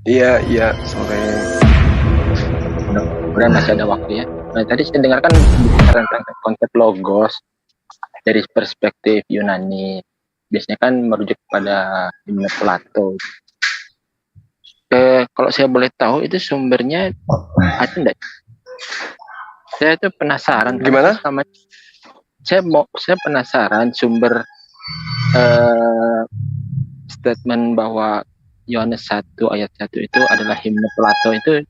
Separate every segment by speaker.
Speaker 1: Iya, iya, sore.
Speaker 2: Mudah-mudahan masih ada waktu ya. Nah, tadi saya dengarkan bicara tentang konsep logos dari perspektif Yunani. Biasanya kan merujuk pada himne Plato. Kalau saya boleh tahu itu sumbernya ada enggak? Saya tuh penasaran.
Speaker 1: Gimana?
Speaker 2: Saya penasaran sumber statement bahwa Yohanes 1 ayat 1 itu adalah himne Plato itu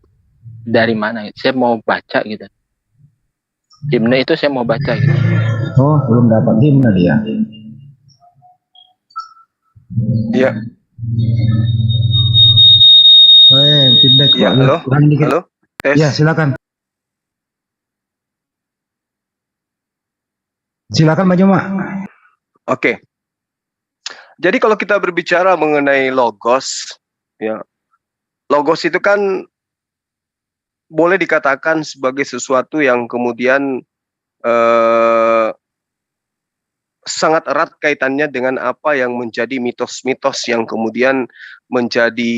Speaker 2: dari mana? Saya mau baca gitu. Himne itu saya mau baca gitu.
Speaker 3: Oh, belum dapat himne dia.
Speaker 1: Iya.
Speaker 3: Feedback.
Speaker 1: Iya, halo. Halo. Tes.
Speaker 3: Ya, silakan. Silakan Mbak Juma.
Speaker 1: Oke. Jadi kalau kita berbicara mengenai logos, ya, logos itu kan boleh dikatakan sebagai sesuatu yang kemudian sangat erat kaitannya dengan apa yang menjadi mitos-mitos yang kemudian menjadi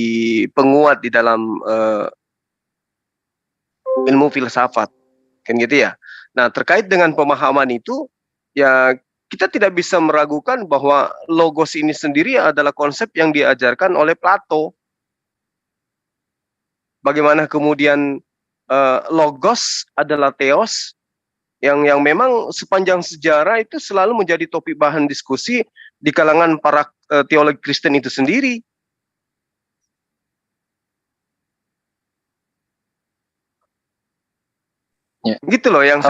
Speaker 1: penguat di dalam ilmu filsafat, kan gitu ya. Nah, terkait dengan pemahaman itu, ya kita tidak bisa meragukan bahwa logos ini sendiri adalah konsep yang diajarkan oleh Plato. Bagaimana kemudian logos adalah theos yang memang sepanjang sejarah itu selalu menjadi topik bahan diskusi di kalangan para teologi Kristen itu sendiri.
Speaker 2: Ya.
Speaker 1: Gitu loh yang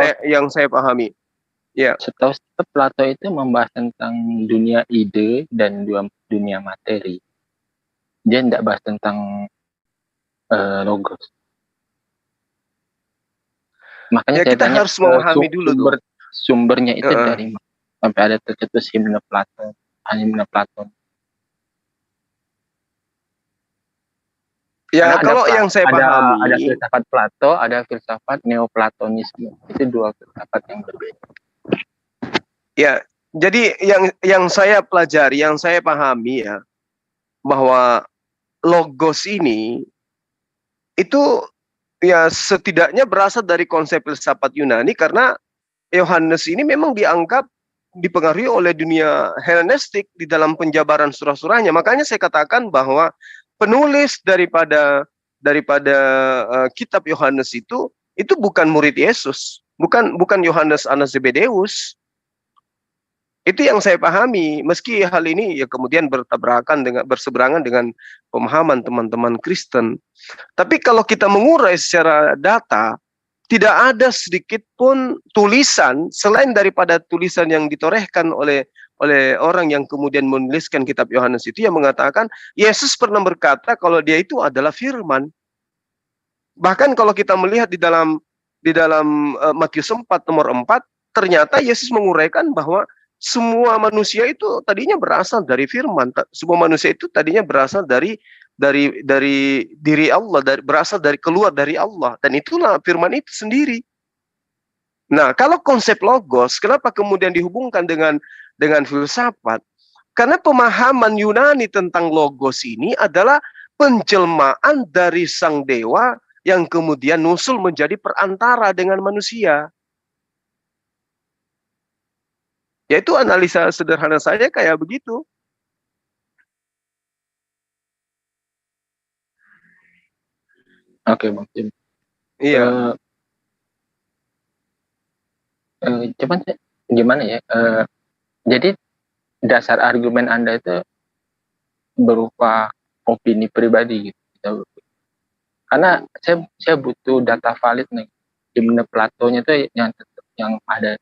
Speaker 1: saya pahami. Ya.
Speaker 2: Setahu saya Plato itu membahas tentang dunia ide dan dunia materi. Dia tidak bahas tentang logos. Makanya
Speaker 1: ya, kita harus memahami dulu
Speaker 2: sumbernya itu dari mana sampai ada tercetus himne Plato, himne Platon.
Speaker 1: Ya, karena kalau yang saya pahami
Speaker 2: ada filsafat Plato, ada filsafat Neoplatonisme. Itu dua filsafat yang berbeda.
Speaker 1: Ya, jadi yang saya pelajari, yang saya pahami ya, bahwa logos ini itu ya setidaknya berasal dari konsep filsafat Yunani, karena Yohanes ini memang dianggap dipengaruhi oleh dunia Helenistik di dalam penjabaran surah-surahnya. Makanya saya katakan bahwa penulis daripada kitab Yohanes itu bukan murid Yesus, bukan Yohanes anak Zebedeus. Itu yang saya pahami, meski hal ini ya kemudian berseberangan dengan pemahaman teman-teman Kristen. Tapi kalau kita mengurai secara data, tidak ada sedikit pun tulisan selain daripada tulisan yang ditorehkan oleh orang yang kemudian menuliskan kitab Yohanes itu, yang mengatakan Yesus pernah berkata kalau dia itu adalah firman. Bahkan kalau kita melihat di dalam Matius 4 nomor 4, ternyata Yesus menguraikan bahwa semua manusia itu tadinya berasal dari firman. Semua manusia itu tadinya berasal dari diri Allah, berasal dari keluar dari Allah, dan itulah firman itu sendiri. Nah, kalau konsep logos, kenapa kemudian dihubungkan dengan filsafat? Karena pemahaman Yunani tentang logos ini adalah penjelmaan dari sang dewa yang kemudian nusul menjadi perantara dengan manusia. Yaitu analisa sederhana saya kayak begitu.
Speaker 2: Oke, Bang Tim.
Speaker 1: Iya.
Speaker 2: Cuman gimana ya? Jadi dasar argumen Anda itu berupa opini pribadi gitu. Karena saya butuh data valid nih. Himne Platonya itu yang ada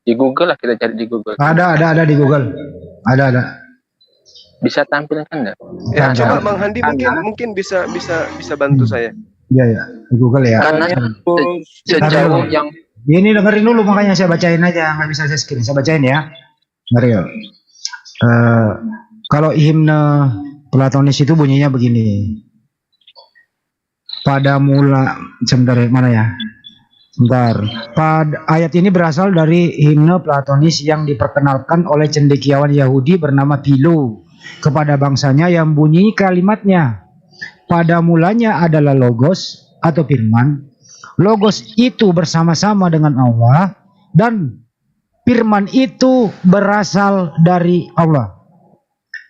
Speaker 2: di Google lah, kita cari di Google.
Speaker 3: Ada di Google. Ada.
Speaker 2: Bisa tampilkan enggak?
Speaker 1: Ya, coba Bang Handi mungkin bisa bantu saya.
Speaker 3: Iya, di Google ya.
Speaker 2: Karena sejauh yang
Speaker 3: ini dengerin dulu, makanya saya bacain aja, nggak bisa saya screen. Saya bacain ya. Dengerin. Kalau himne Platonis itu bunyinya begini. Pada mula, sebentar mana ya? Sebentar. Ayat ini berasal dari himne Platonis yang diperkenalkan oleh cendekiawan Yahudi bernama Philo kepada bangsanya, yang bunyi kalimatnya, pada mulanya adalah logos atau firman. Logos itu bersama-sama dengan Allah dan firman itu berasal dari Allah.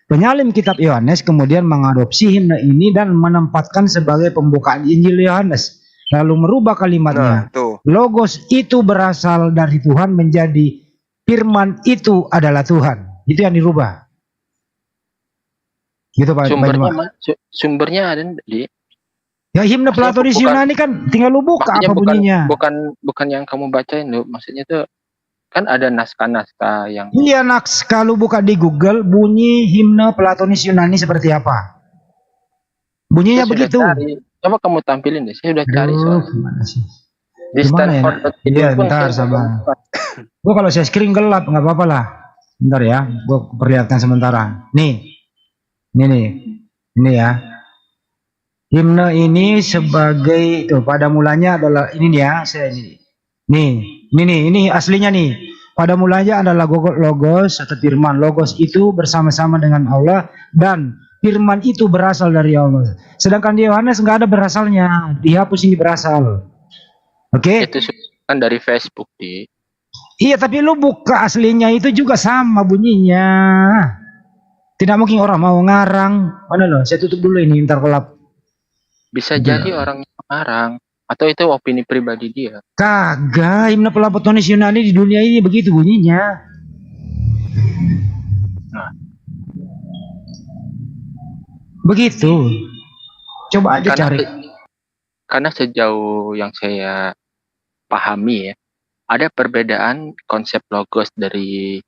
Speaker 3: Penyalin kitab Yohanes kemudian mengadopsi himne ini dan menempatkan sebagai pembukaan Injil Yohanes. Lalu merubah kalimatnya. Logos itu berasal dari Tuhan menjadi firman itu adalah Tuhan. Itu yang dirubah. Gitu Pak.
Speaker 2: Sumbernya ada di
Speaker 3: ya himne Platonis Yunani kan tinggal lu buka apa bunyinya.
Speaker 2: Bukan yang kamu bacain lu. Maksudnya tuh kan ada naskah-naskah yang
Speaker 3: iya naskah lu buka di Google bunyi himne Platonis Yunani seperti apa. Bunyinya begitu.
Speaker 2: Coba kamu tampilin deh. Saya udah cari soalnya.
Speaker 3: Gimana sih?
Speaker 2: Di Stanford.
Speaker 3: Iya, bentar sabar. Gua kalau saya screen gelap nggak apa-apa lah. Bentar ya, gua perlihatkan sementara. Nih. Ini ya. Himne ini sebagai tuh pada mulanya adalah ini nih ya, saya ini. Ini aslinya nih. Pada mulanya adalah logos atau firman. Logos itu bersama-sama dengan Allah dan firman itu berasal dari Allah. Sedangkan di Yohanes nggak ada berasalnya, dihapus ini berasal. Oke?
Speaker 2: Itu kan dari Facebook di.
Speaker 3: Iya, tapi lu buka aslinya itu juga sama bunyinya. Tidak mungkin orang mau ngarang. Mana lo? Saya tutup dulu ini ntar kolap.
Speaker 2: Bisa jadi orang yang ngarang atau itu opini pribadi dia.
Speaker 3: Kagak, himne Platonis Yunani di dunia ini begitu bunyinya.
Speaker 2: Nah.
Speaker 3: Begitu. Coba aja cari.
Speaker 2: Karena sejauh yang saya pahami ya, ada perbedaan konsep logos dari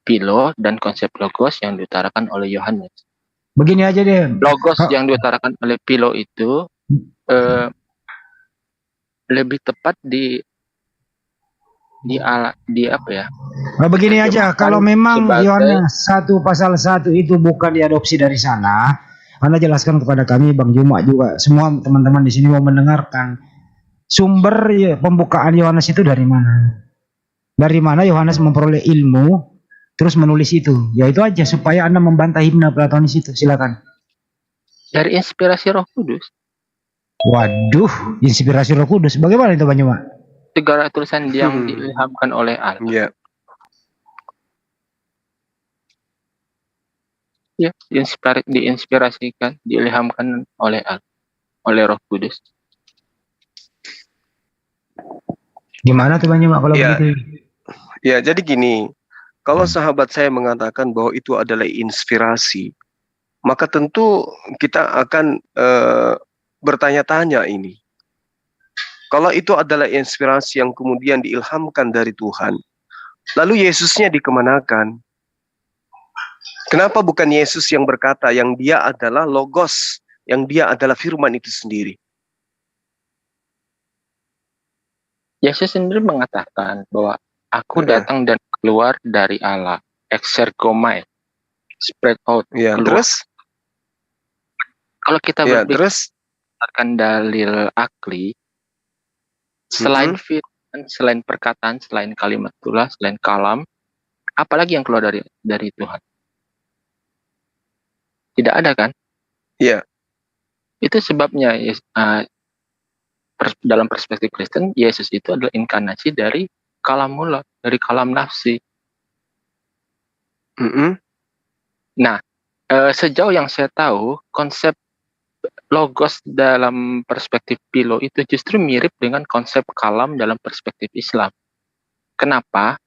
Speaker 2: Philo dan konsep logos yang diutarakan oleh Yohanes.
Speaker 3: Begini aja deh.
Speaker 2: Logos yang diutarakan oleh Philo itu lebih tepat di apa ya?
Speaker 3: Begini aja, kalau memang Yohanes 1 pasal 1 itu bukan diadopsi dari sana, Anda jelaskan kepada kami, Bang Juma juga, semua teman-teman di sini mau mendengarkan sumber pembukaan Yohanes itu dari mana? Dari mana Yohanes memperoleh ilmu terus menulis itu? Ya itu aja supaya Anda membantah himne Platonis itu. Silakan.
Speaker 2: Dari inspirasi Roh Kudus.
Speaker 3: Waduh, inspirasi Roh Kudus. Bagaimana itu Bang Juma?
Speaker 2: Segala tulisan yang diilhamkan oleh Allah.
Speaker 1: Yeah.
Speaker 2: Ya, diinspirasikan, diilhamkan oleh Allah, oleh Roh Kudus.
Speaker 3: Gimana tuh Bang Juma kalau begitu?
Speaker 1: Ya, jadi gini, kalau sahabat saya mengatakan bahwa itu adalah inspirasi, maka tentu kita akan bertanya-tanya ini. Kalau itu adalah inspirasi yang kemudian diilhamkan dari Tuhan, lalu Yesusnya dikemanakan? Kenapa bukan Yesus yang berkata yang dia adalah logos, yang dia adalah firman itu sendiri?
Speaker 2: Yesus sendiri mengatakan bahwa aku datang dan keluar dari Allah, exergomai, spread out.
Speaker 1: Ya,
Speaker 2: keluar.
Speaker 1: Terus?
Speaker 2: Kalau kita berdasarkan dalil akli, selain firman, selain perkataan, selain kalimat tulah, selain kalam, apalagi yang keluar dari Tuhan? Tidak ada kan?
Speaker 1: Iya.
Speaker 2: Itu sebabnya dalam perspektif Kristen, Yesus itu adalah inkarnasi dari kalamullah, dari kalam nafsi. Nah, sejauh yang saya tahu, konsep logos dalam perspektif Philo itu justru mirip dengan konsep kalam dalam perspektif Islam. Kenapa?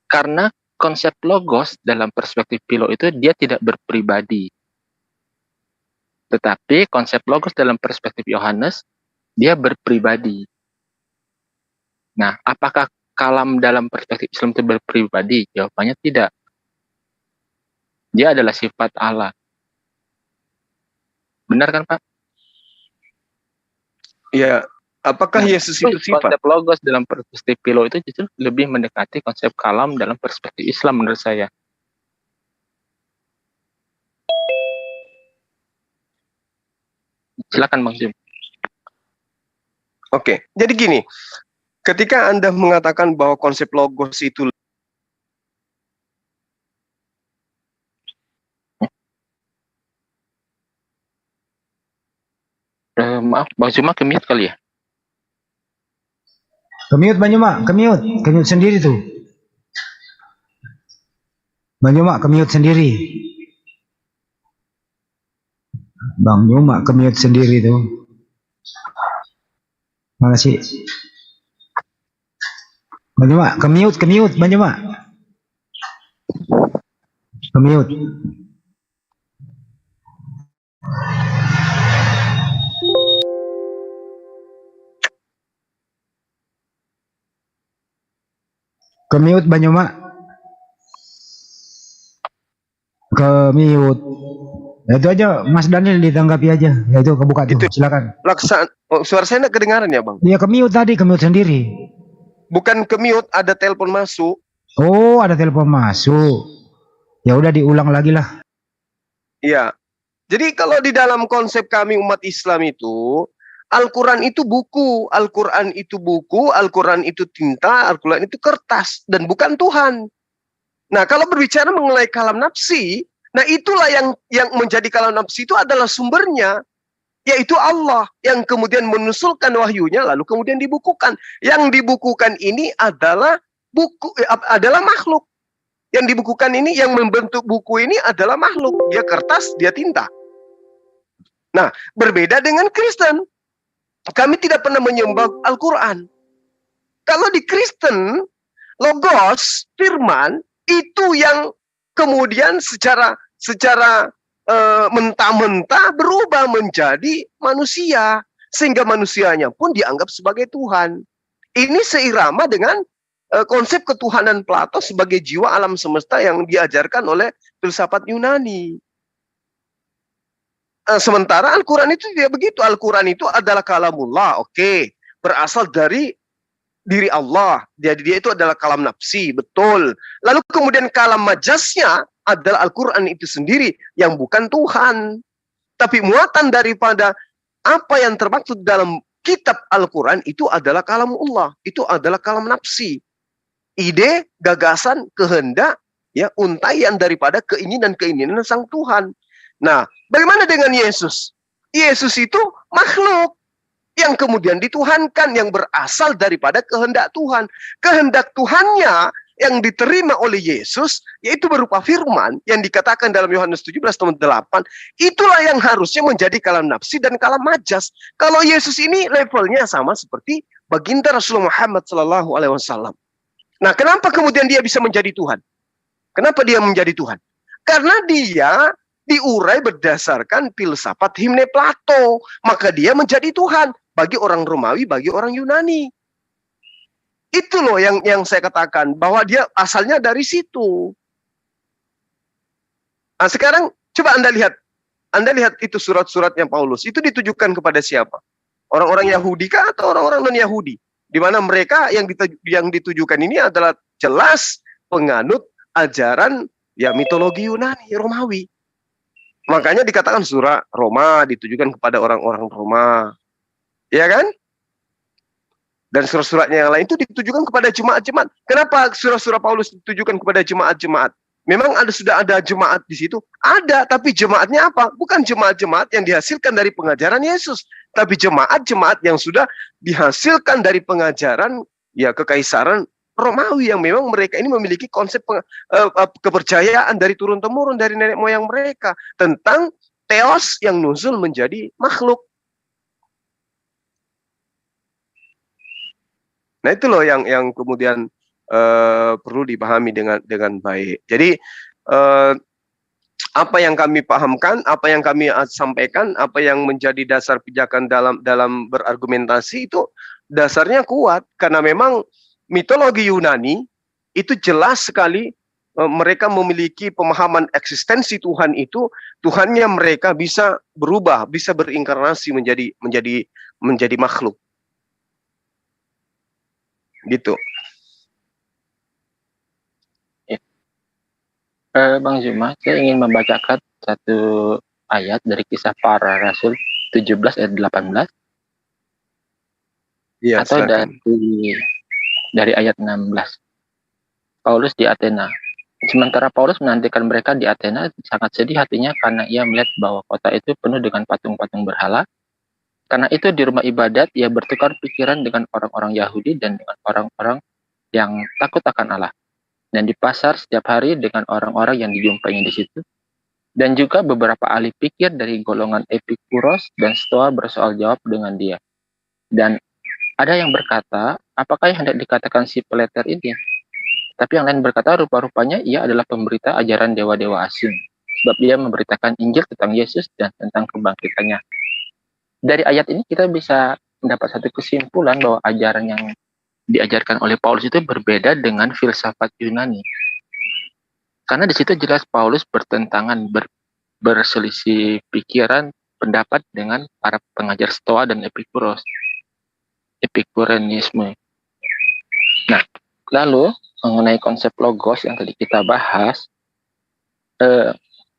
Speaker 2: Karena konsep logos dalam perspektif Philo itu dia tidak berpribadi. Tetapi konsep logos dalam perspektif Yohanes dia berpribadi. Nah, apakah kalam dalam perspektif Islam itu berpribadi? Jawabannya tidak. Dia adalah sifat Allah. Benar kan, Pak?
Speaker 1: Ya, apakah Yesus itu sifat?
Speaker 2: Konsep logos dalam perspektif Philo itu justru lebih mendekati konsep kalam dalam perspektif Islam menurut saya. Silakan Bang Jim.
Speaker 1: Oke, jadi gini, ketika Anda mengatakan bahwa konsep logos itu
Speaker 2: Maaf, Bang Zuma ke-mute kali ya?
Speaker 3: Kemiut Bang Juma, kemiut sendiri tuh. Bang Juma kemiut sendiri. Bang Juma kemiut sendiri tuh. Makasih. Bang Juma, kemiut Bang Juma. Kemiut. Kemiut Bang Juma. Kemiut. Ya, itu aja Mas Daniel ditanggapi aja. Ya itu kebuka tuh.
Speaker 1: Itu
Speaker 3: Silakan.
Speaker 1: suara saya nggak kedengaran ya Bang?
Speaker 3: Iya kemiut tadi, kemiut sendiri.
Speaker 1: Bukan ke-mute, ada telepon masuk.
Speaker 3: Oh, ada telepon masuk. Ya udah diulang lagi lah.
Speaker 1: Iya. Jadi kalau di dalam konsep kami umat Islam itu, Al-Quran itu buku, Al-Quran itu buku, Al-Quran itu tinta, Al-Quran itu kertas, dan bukan Tuhan. Nah, kalau berbicara mengenai kalam nafsi, nah itulah yang menjadi kalam nafsi itu adalah sumbernya, yaitu Allah yang kemudian menusulkan wahyunya lalu kemudian dibukukan. Yang dibukukan ini adalah adalah makhluk. Yang dibukukan ini, yang membentuk buku ini adalah makhluk. Dia kertas, dia tinta. Nah, berbeda dengan Kristen. Kami tidak pernah menyembah Al-Quran. Kalau di Kristen, logos, firman, itu yang kemudian secara mentah-mentah berubah menjadi manusia. Sehingga manusianya pun dianggap sebagai Tuhan. Ini seirama dengan konsep ketuhanan Plato sebagai jiwa alam semesta yang diajarkan oleh filsafat Yunani. Sementara Al-Quran itu tidak begitu. Al-Quran itu adalah kalamullah, oke. Berasal dari diri Allah. Jadi dia itu adalah kalam nafsi, betul. Lalu kemudian kalam majasnya adalah Al-Quran itu sendiri yang bukan Tuhan. Tapi muatan daripada apa yang termaksud dalam kitab Al-Quran itu adalah kalamullah. Itu adalah kalam nafsi. Ide, gagasan, kehendak, ya, untaian daripada keinginan-keinginan sang Tuhan. Nah, bagaimana dengan Yesus? Yesus itu makhluk yang kemudian dituhankan, yang berasal daripada kehendak Tuhan. Kehendak Tuhannya yang diterima oleh Yesus, yaitu berupa firman yang dikatakan dalam Yohanes 17:8, itulah yang harusnya menjadi kalam nafsi dan kalam majas. Kalau Yesus ini levelnya sama seperti baginda Rasulullah Muhammad SAW. Nah, kenapa kemudian dia bisa menjadi Tuhan? Kenapa dia menjadi Tuhan? Karena dia diurai berdasarkan filsafat himne Plato. Maka dia menjadi Tuhan bagi orang Romawi, bagi orang Yunani. Itu loh yang saya katakan, bahwa dia asalnya dari situ. Nah, sekarang coba Anda lihat itu surat-suratnya Paulus. Itu ditujukan kepada siapa? Orang-orang Yahudi kah atau orang-orang non-Yahudi? Di mana mereka yang ditujukan ini adalah jelas penganut ajaran ya mitologi Yunani, Romawi. Makanya dikatakan surah Roma ditujukan kepada orang-orang Roma. Ya kan? Dan surat-suratnya yang lain itu ditujukan kepada jemaat-jemaat. Kenapa surah-surah Paulus ditujukan kepada jemaat-jemaat? Memang sudah ada jemaat di situ? Ada, tapi jemaatnya apa? Bukan jemaat-jemaat yang dihasilkan dari pengajaran Yesus, tapi jemaat-jemaat yang sudah dihasilkan dari pengajaran ya kekaisaran Romawi, yang memang mereka ini memiliki konsep kepercayaan dari turun-temurun dari nenek moyang mereka tentang theos yang nuzul menjadi makhluk. Nah, itu loh yang kemudian perlu dipahami dengan baik. Jadi apa yang kami pahamkan, apa yang kami sampaikan, apa yang menjadi dasar pijakan dalam berargumentasi itu dasarnya kuat, karena memang mitologi Yunani itu jelas sekali mereka memiliki pemahaman eksistensi Tuhan itu, Tuhannya mereka bisa berubah, bisa berinkarnasi menjadi makhluk. Gitu.
Speaker 2: Bang Zuma, saya ingin membacakan satu ayat dari Kisah Para Rasul 17 ayat 18.
Speaker 1: Ya,
Speaker 2: atau dari ayat 16. Paulus di Athena. Sementara Paulus menantikan mereka di Athena, sangat sedih hatinya karena ia melihat bahwa kota itu penuh dengan patung-patung berhala Karena itu di rumah ibadat ia bertukar pikiran dengan orang-orang Yahudi dan dengan orang-orang yang takut akan Allah. Dan di pasar setiap hari dengan orang-orang yang dijumpainya di situ. Dan juga beberapa ahli pikir dari golongan Epikuros dan Stoa bersoal jawab dengan dia. Dan ada yang berkata, apakah yang hendak dikatakan si Peleter ini? Tapi yang lain berkata, rupa-rupanya ia adalah pemberita ajaran dewa-dewa asing. Sebab dia memberitakan Injil tentang Yesus dan tentang kebangkitannya. Dari ayat ini kita bisa mendapat satu kesimpulan bahwa ajaran yang diajarkan oleh Paulus itu berbeda dengan filsafat Yunani. Karena di situ jelas Paulus bertentangan, berselisih pikiran, pendapat dengan para pengajar Stoa dan Epikureanisme. Nah, lalu mengenai konsep logos yang tadi kita bahas,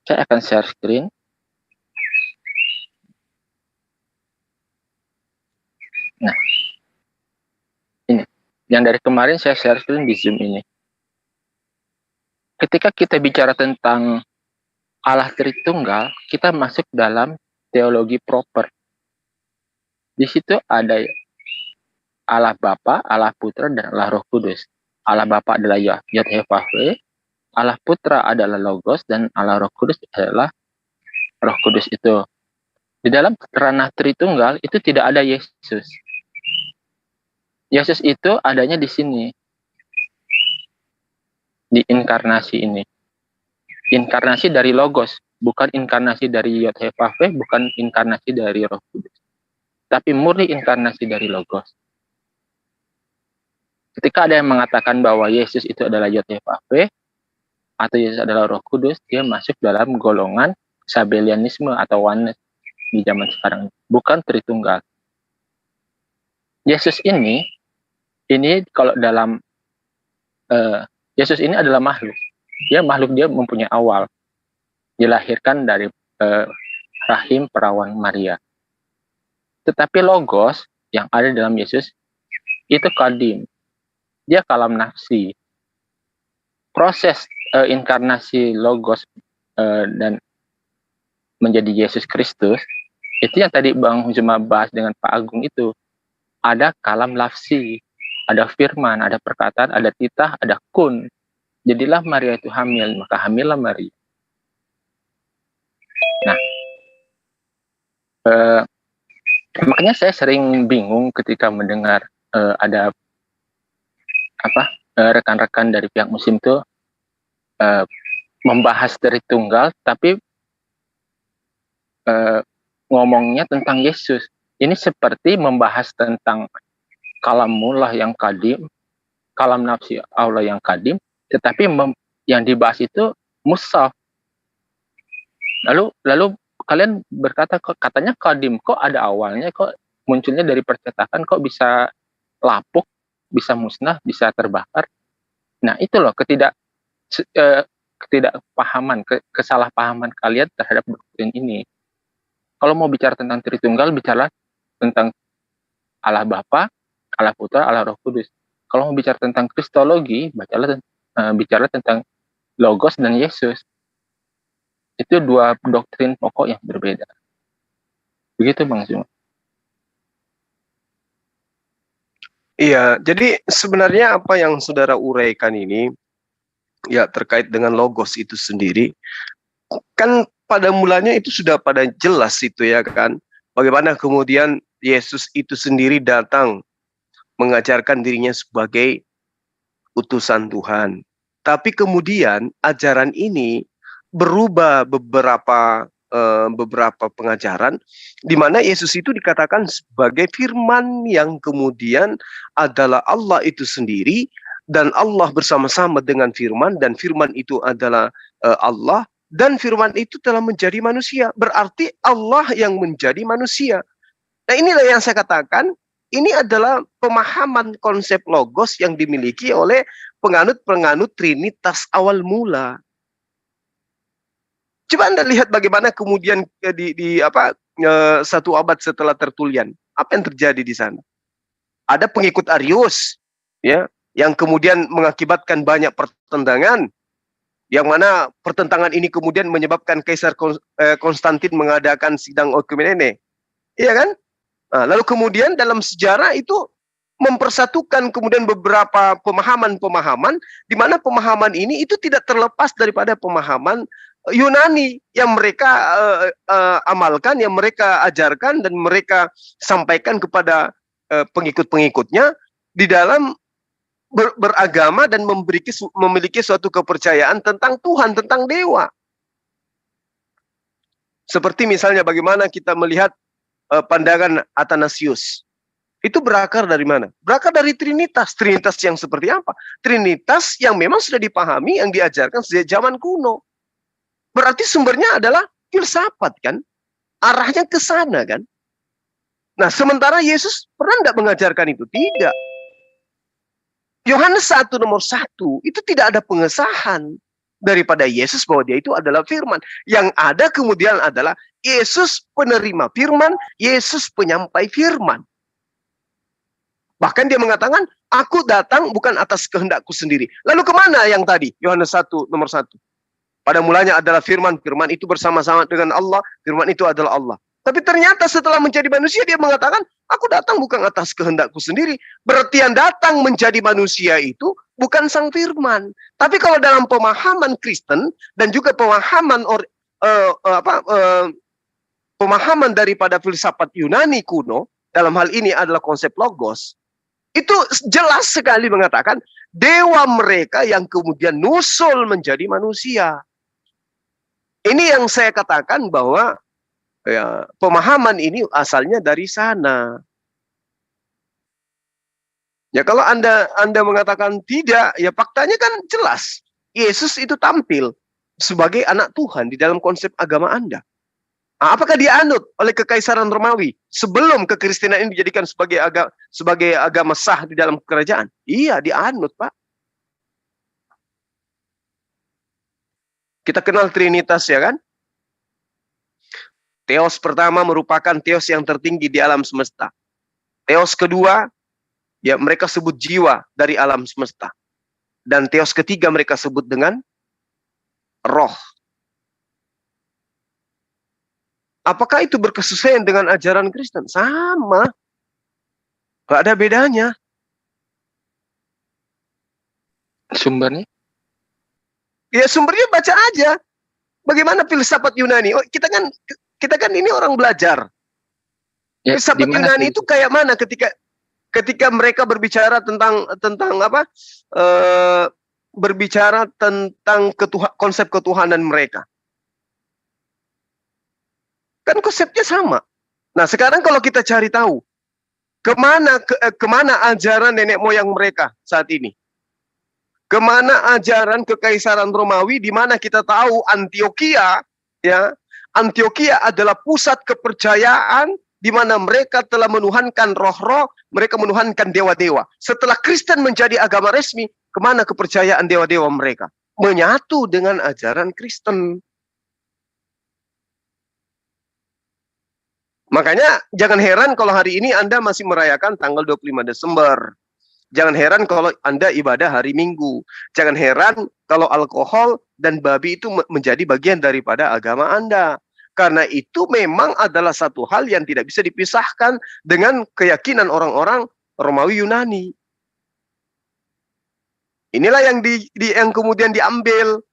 Speaker 2: saya akan share screen. Nah, ini yang dari kemarin saya share screen di Zoom ini. Ketika kita bicara tentang Allah Tritunggal, kita masuk dalam teologi proper. Di situ ada Allah Bapa, Allah Putra, dan Allah Roh Kudus. Allah Bapa adalah Yod-Heh-Vah-Weh, Allah Putra adalah Logos, dan Allah Roh Kudus adalah Roh Kudus itu. Di dalam ranah Tritunggal itu tidak ada Yesus. Yesus itu adanya di sini, di inkarnasi ini. Inkarnasi dari Logos, bukan inkarnasi dari Yod-Heh-Vah-Weh, bukan inkarnasi dari Roh Kudus. Tapi murni inkarnasi dari Logos. Ketika ada yang mengatakan bahwa Yesus itu adalah Yod-Heh-Vah-Weh, atau Yesus adalah Roh Kudus, dia masuk dalam golongan Sabellianisme atau Oneness di zaman sekarang, bukan Tritunggal. Yesus ini kalau dalam Yesus ini adalah makhluk. Dia mempunyai awal. Dilahirkan dari rahim perawan Maria. Tetapi Logos yang ada dalam Yesus itu kadim. Dia kalam nafsi. Proses inkarnasi Logos dan menjadi Yesus Kristus, itu yang tadi Bang Zuma bahas dengan Pak Agung itu. Ada kalam lafsi, ada firman, ada perkataan, ada titah, ada kun. Jadilah Maria itu hamil, maka hamillah Maria. Nah, makanya saya sering bingung ketika mendengar ada rekan-rekan dari pihak Muslim itu membahas Tritunggal, tapi ngomongnya tentang Yesus. Ini seperti membahas tentang kalamullah yang kadim, kalam nafsi Allah yang kadim, tetapi yang dibahas itu musaf. Lalu kalian berkata, katanya kadim, kok ada awalnya, kok munculnya dari percetakan, kok bisa lapuk, bisa musnah, bisa terbakar. Nah, itu loh ketidakpahaman, kesalahpahaman kalian terhadap doktrin ini. Kalau mau bicara tentang Tritunggal, bicara tentang Allah Bapa, Allah Putra, Allah Roh Kudus. Kalau mau bicara tentang Kristologi, bicara tentang Logos dan Yesus. Itu dua doktrin pokok yang berbeda. Begitu Bang Zuma.
Speaker 1: Iya, jadi sebenarnya apa yang saudara uraikan ini, ya terkait dengan Logos itu sendiri, kan pada mulanya itu sudah pada jelas itu ya kan, bagaimana kemudian Yesus itu sendiri datang mengajarkan dirinya sebagai utusan Tuhan. Tapi kemudian ajaran ini berubah beberapa pengajaran di mana Yesus itu dikatakan sebagai firman yang kemudian adalah Allah itu sendiri, dan Allah bersama-sama dengan firman, dan firman itu adalah Allah, dan firman itu telah menjadi manusia. Berarti Allah yang menjadi manusia. Nah, inilah yang saya katakan, ini adalah pemahaman konsep Logos yang dimiliki oleh penganut-penganut Trinitas awal mula. Coba Anda lihat bagaimana kemudian satu abad setelah Tertullian, apa yang terjadi di sana? Ada pengikut Arius, ya, yang kemudian mengakibatkan banyak pertentangan, yang mana pertentangan ini kemudian menyebabkan Kaisar Konstantin mengadakan sidang Oikumene, iya kan? Lalu kemudian dalam sejarah itu mempersatukan kemudian beberapa pemahaman-pemahaman, di mana pemahaman ini itu tidak terlepas daripada pemahaman Yunani yang mereka amalkan, yang mereka ajarkan dan mereka sampaikan kepada pengikut-pengikutnya di dalam beragama dan memiliki suatu kepercayaan tentang Tuhan, tentang dewa. Seperti misalnya bagaimana kita melihat pandangan Athanasius. Itu berakar dari mana? Berakar dari Trinitas. Trinitas yang seperti apa? Trinitas yang memang sudah dipahami, yang diajarkan sejak zaman kuno. Berarti sumbernya adalah filsafat kan? Arahnya ke sana kan? Nah, sementara Yesus pernah tidak mengajarkan itu? Tidak. Yohanes 1 nomor 1 itu tidak ada pengesahan daripada Yesus bahwa dia itu adalah firman. Yang ada kemudian adalah Yesus penerima firman, Yesus penyampai firman. Bahkan dia mengatakan, aku datang bukan atas kehendakku sendiri. Lalu kemana yang tadi? Yohanes 1 nomor 1. Pada mulanya adalah firman, firman itu bersama-sama dengan Allah, firman itu adalah Allah. Tapi ternyata setelah menjadi manusia dia mengatakan, aku datang bukan atas kehendakku sendiri. Berarti yang datang menjadi manusia itu bukan sang firman. Tapi kalau dalam pemahaman Kristen dan juga pemahaman pemahaman daripada filsafat Yunani kuno, dalam hal ini adalah konsep logos, itu jelas sekali mengatakan dewa mereka yang kemudian nusul menjadi manusia. Ini yang saya katakan bahwa ya, pemahaman ini asalnya dari sana. Ya kalau Anda mengatakan tidak, ya faktanya kan jelas. Yesus itu tampil sebagai anak Tuhan di dalam konsep agama Anda. Apakah dia anut oleh kekaisaran Romawi sebelum kekristenan ini dijadikan sebagai agama sah di dalam kerajaan? Iya, dia anut, Pak. Kita kenal Trinitas ya kan? Theos pertama merupakan theos yang tertinggi di alam semesta. Theos kedua, ya mereka sebut jiwa dari alam semesta. Dan theos ketiga mereka sebut dengan roh. Apakah itu berkesesuaian dengan ajaran Kristen? Sama. Gak ada bedanya.
Speaker 2: Sumbernya?
Speaker 1: Ya sumbernya baca aja. Bagaimana filsafat Yunani? Oh, kita kan ini orang belajar. Ya, filsafat Yunani itu kayak mana ketika mereka berbicara tentang apa? Berbicara tentang konsep ketuhanan mereka. Kan konsepnya sama. Nah, sekarang kalau kita cari tahu kemana ajaran nenek moyang mereka saat ini? Kemana ajaran kekaisaran Romawi di mana kita tahu Antioquia, ya, Antioquia adalah pusat kepercayaan di mana mereka telah menuhankan roh-roh, mereka menuhankan dewa-dewa. Setelah Kristen menjadi agama resmi, kemana kepercayaan dewa-dewa mereka? Menyatu dengan ajaran Kristen. Makanya jangan heran kalau hari ini Anda masih merayakan tanggal 25 Desember. Jangan heran kalau Anda ibadah hari Minggu. Jangan heran kalau alkohol dan babi itu menjadi bagian daripada agama Anda. Karena itu memang adalah satu hal yang tidak bisa dipisahkan dengan keyakinan orang-orang Romawi Yunani. Inilah yang kemudian diambil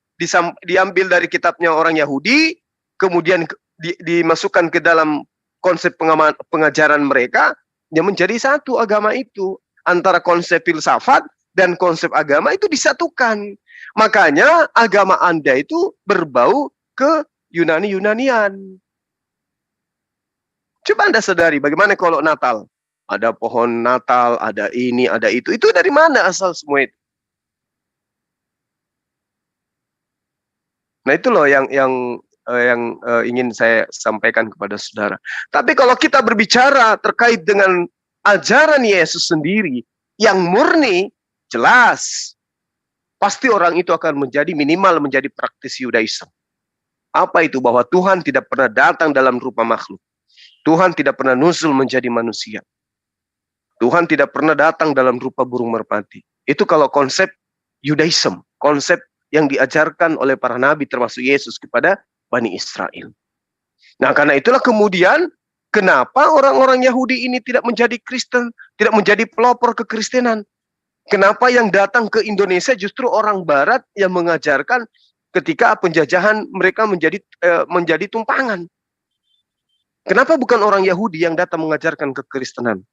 Speaker 1: dari kitabnya orang Yahudi, kemudian dimasukkan ke dalam konsep pengajaran mereka, yang menjadi satu agama itu. Antara konsep filsafat dan konsep agama itu disatukan. Makanya agama Anda itu berbau ke Yunani-Yunanian. Coba Anda sadari bagaimana kalau Natal. Ada pohon Natal, ada ini, ada itu. Itu dari mana asal semua itu? Nah itu loh yang ingin saya sampaikan kepada saudara. Tapi kalau kita berbicara terkait dengan ajaran Yesus sendiri yang murni, jelas pasti orang itu akan minimal menjadi praktis Yudaisme. Apa itu? Bahwa Tuhan tidak pernah datang dalam rupa makhluk. Tuhan tidak pernah nusul menjadi manusia. Tuhan tidak pernah datang dalam rupa burung merpati. Itu kalau konsep Yudaisme, konsep yang diajarkan oleh para nabi termasuk Yesus kepada Bani Israel. Nah, karena itulah kemudian Kenapa orang-orang Yahudi ini tidak menjadi Kristen, tidak menjadi pelopor kekristenan? Kenapa yang datang ke Indonesia justru orang Barat yang mengajarkan ketika penjajahan mereka menjadi tumpangan? Kenapa bukan orang Yahudi yang datang mengajarkan kekristenan?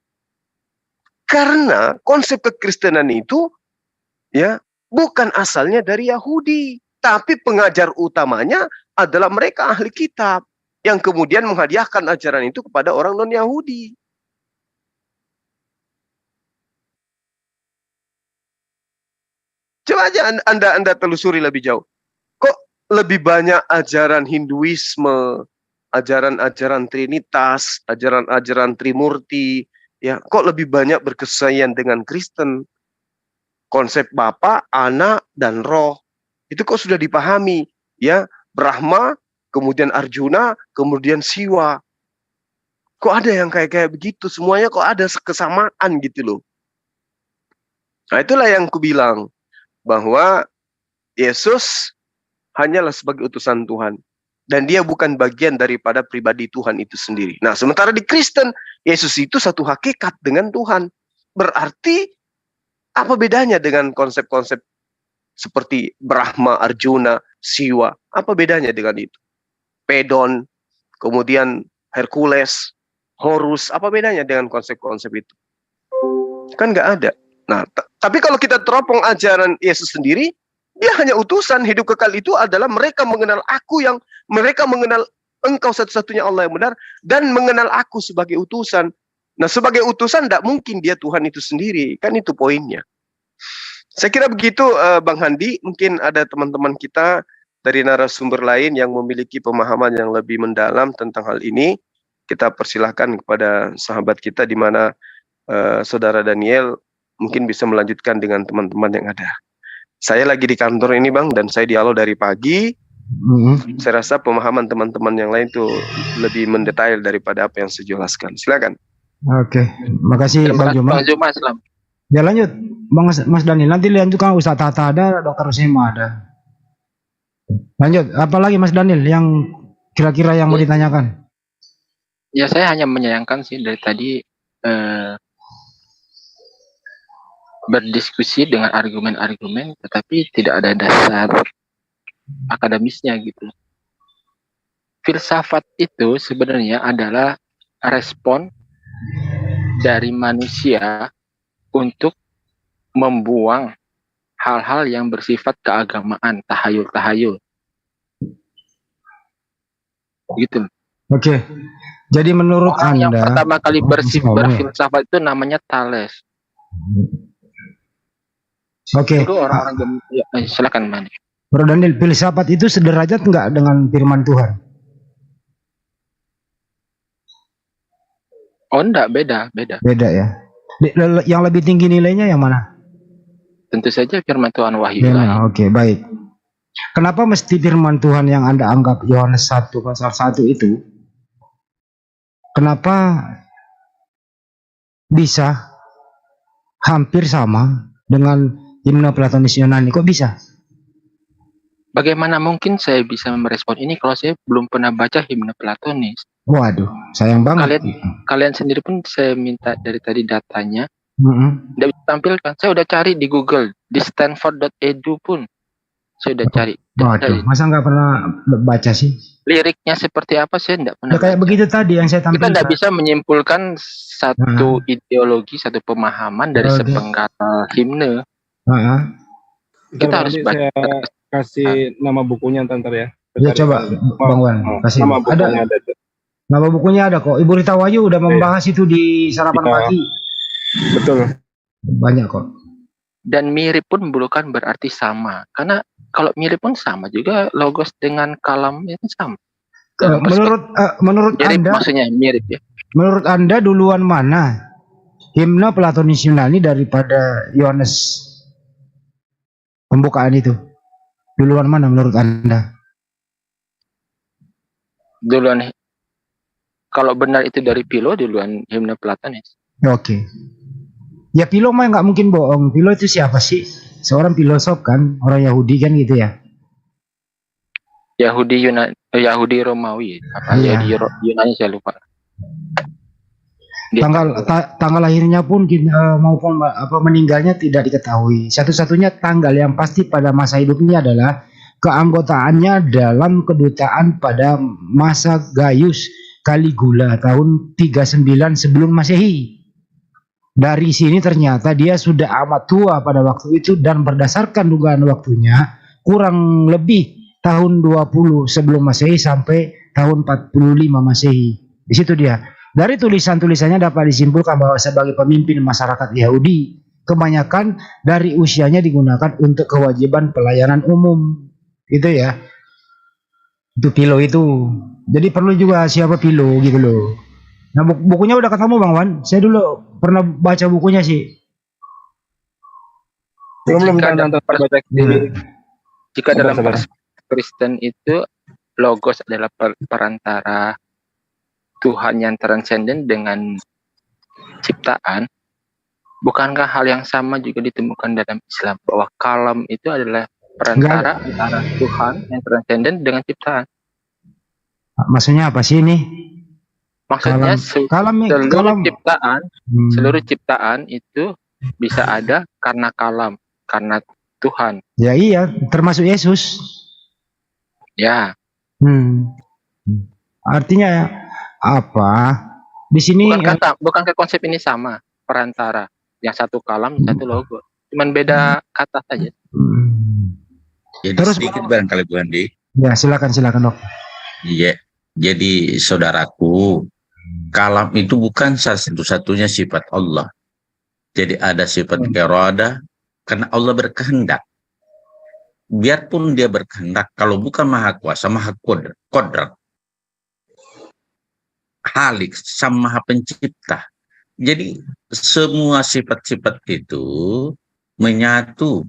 Speaker 1: Karena konsep kekristenan itu ya bukan asalnya dari Yahudi, tapi pengajar utamanya adalah mereka ahli kitab yang kemudian menghadiahkan ajaran itu kepada orang non-Yahudi. Coba aja Anda telusuri lebih jauh. Kok lebih banyak ajaran Hinduisme, ajaran-ajaran Trinitas, ajaran-ajaran Trimurti, ya, kok lebih banyak berkesamaan dengan Kristen? Konsep Bapa, Anak, dan Roh itu kok sudah dipahami, ya, Brahma, kemudian Arjuna, kemudian Siwa. Kok ada yang kayak begitu? Semuanya kok ada kesamaan gitu loh. Nah, itulah yang kubilang bahwa Yesus hanyalah sebagai utusan Tuhan. Dan dia bukan bagian daripada pribadi Tuhan itu sendiri. Nah, sementara di Kristen, Yesus itu satu hakikat dengan Tuhan. Berarti, apa bedanya dengan konsep-konsep seperti Brahma, Arjuna, Siwa? Apa bedanya dengan itu? Pedon, kemudian Hercules, Horus, apa bedanya dengan konsep-konsep itu? Kan nggak ada. Nah, tapi kalau kita teropong ajaran Yesus sendiri, dia hanya utusan. Hidup kekal itu adalah mereka mengenal aku, yang mereka mengenal engkau satu-satunya Allah yang benar, dan mengenal aku sebagai utusan. Nah, sebagai utusan tidak mungkin dia Tuhan itu sendiri. Kan itu poinnya. Saya kira begitu, Bang Handi. Mungkin ada teman-teman kita dari narasumber lain yang memiliki pemahaman yang lebih mendalam tentang hal ini. Kita persilahkan kepada sahabat kita di mana Saudara Daniel mungkin bisa melanjutkan dengan teman-teman yang ada. Saya lagi di kantor ini, Bang, dan saya dialog dari pagi. Saya rasa pemahaman teman-teman yang lain itu lebih mendetail daripada apa yang saya jelaskan. Silakan.
Speaker 3: Oke, makasih Bang Juma.
Speaker 2: Bang Juma, selamat.
Speaker 3: Ya lanjut, Mas Daniel. Nanti lanjutkan Ustaz Tata ada, Dr. Usema ada. Lanjut, apalagi Mas Daniel yang kira-kira yang mau ditanyakan?
Speaker 2: Ya, saya hanya menyayangkan sih dari tadi berdiskusi dengan argumen-argumen, tetapi tidak ada dasar akademisnya gitu. Filsafat itu sebenarnya adalah respon dari manusia untuk membuang hal-hal yang bersifat keagamaan, tahayul-tahayul. Gitu.
Speaker 3: Oke. Jadi menurut
Speaker 2: Orang
Speaker 3: Anda
Speaker 2: yang pertama kali berfilsafat itu namanya Thales.
Speaker 3: Oke.
Speaker 2: Itu orang-orang silakan, Man.
Speaker 3: Bro Daniel, filsafat itu sederajat enggak dengan firman Tuhan?
Speaker 2: Oh, enggak, beda.
Speaker 3: Beda ya. Yang lebih tinggi nilainya yang mana?
Speaker 2: Tentu saja firman Tuhan wahyu.
Speaker 3: Ya, oke, baik. Kenapa mesti firman Tuhan yang Anda anggap Yohanes 1 pasal 1 itu? Kenapa bisa hampir sama dengan himne Platonis Yunani? Kok bisa?
Speaker 2: Bagaimana mungkin saya bisa merespon ini kalau saya belum pernah baca himne Platonis?
Speaker 3: Waduh, sayang banget.
Speaker 2: Kalian sendiri pun saya minta dari tadi datanya. Tidak bisa tampilkan. Saya udah cari di Google, di stanford.edu pun saya udah cari.
Speaker 3: Waduh, masa nggak pernah baca sih?
Speaker 2: Liriknya seperti apa saya tidak pernah.
Speaker 3: Kayak begitu tadi yang saya tampilkan.
Speaker 2: Kita tidak bisa menyimpulkan satu ideologi, satu pemahaman dari sepenggal himne. Kita harus baca.
Speaker 4: Saya kasih nama bukunya ntar ya.
Speaker 3: Ya coba Bang Wan kasih.
Speaker 4: Nama bukunya ada.
Speaker 3: Nama bukunya ada kok. Ibu Rita Wahyu udah membahas itu di sarapan pagi.
Speaker 4: Betul.
Speaker 3: Banyak kok.
Speaker 2: Dan mirip pun bukan berarti sama. Karena kalau mirip pun sama juga, logos dengan kalam itu sama.
Speaker 3: Menurut
Speaker 2: mirip,
Speaker 3: Anda,
Speaker 2: maksudnya mirip ya.
Speaker 3: Menurut Anda duluan mana himne Platonis Yunani daripada Yohanes pembukaan itu? Duluan mana menurut Anda?
Speaker 2: Duluan, kalau benar itu dari Philo, duluan himne Platonis.
Speaker 3: Oke. Ya Philo mah nggak mungkin bohong. Philo itu siapa sih? Seorang filosof kan, orang Yahudi kan gitu ya.
Speaker 2: Yahudi Romawi, apa ya. Yunani saya lupa. Dia
Speaker 3: Tanggal lahirnya pun maupun meninggalnya tidak diketahui. Satu-satunya tanggal yang pasti pada masa hidupnya adalah keanggotaannya dalam kedutaan pada masa Gaius Caligula tahun 39 sebelum Masehi. Dari sini ternyata dia sudah amat tua pada waktu itu, dan berdasarkan dugaan waktunya kurang lebih tahun 20 sebelum Masehi sampai tahun 45 Masehi. Di situ dia. Dari tulisan-tulisannya dapat disimpulkan bahwa sebagai pemimpin masyarakat Yahudi, kebanyakan dari usianya digunakan untuk kewajiban pelayanan umum. Itu ya. Itu Philo itu. Jadi perlu juga siapa Philo gitu loh. Nah, bukunya udah ketemu Bang Wan. Saya dulu pernah baca bukunya sih.
Speaker 4: Belum nonton baca
Speaker 2: jika dalam
Speaker 4: sabar.
Speaker 2: Kristen itu logos adalah perantara Tuhan yang transenden dengan ciptaan. Bukankah hal yang sama juga ditemukan dalam Islam, bahwa kalam itu adalah perantara antara Tuhan yang transenden dengan ciptaan?
Speaker 3: Maksudnya apa sih ini?
Speaker 2: Maksudnya
Speaker 3: kalam.
Speaker 2: seluruh ciptaan itu bisa ada karena kalam, karena Tuhan.
Speaker 3: Ya iya, termasuk Yesus.
Speaker 2: Ya.
Speaker 3: Artinya apa? Di sini
Speaker 2: bukankah konsep ini sama, perantara, yang satu kalam, satu logo, cuman beda kata saja.
Speaker 5: Jadi
Speaker 3: Terus
Speaker 5: sedikit barangkali Bu Andi.
Speaker 3: Ya, silakan Dok.
Speaker 5: Iya. Jadi saudaraku, kalam itu bukan satu-satunya sifat Allah. Jadi ada sifat irada, karena Allah berkehendak. Biarpun dia berkehendak, kalau bukan maha kuasa, maha kodrat, halik, sama maha pencipta. Jadi semua sifat-sifat itu menyatu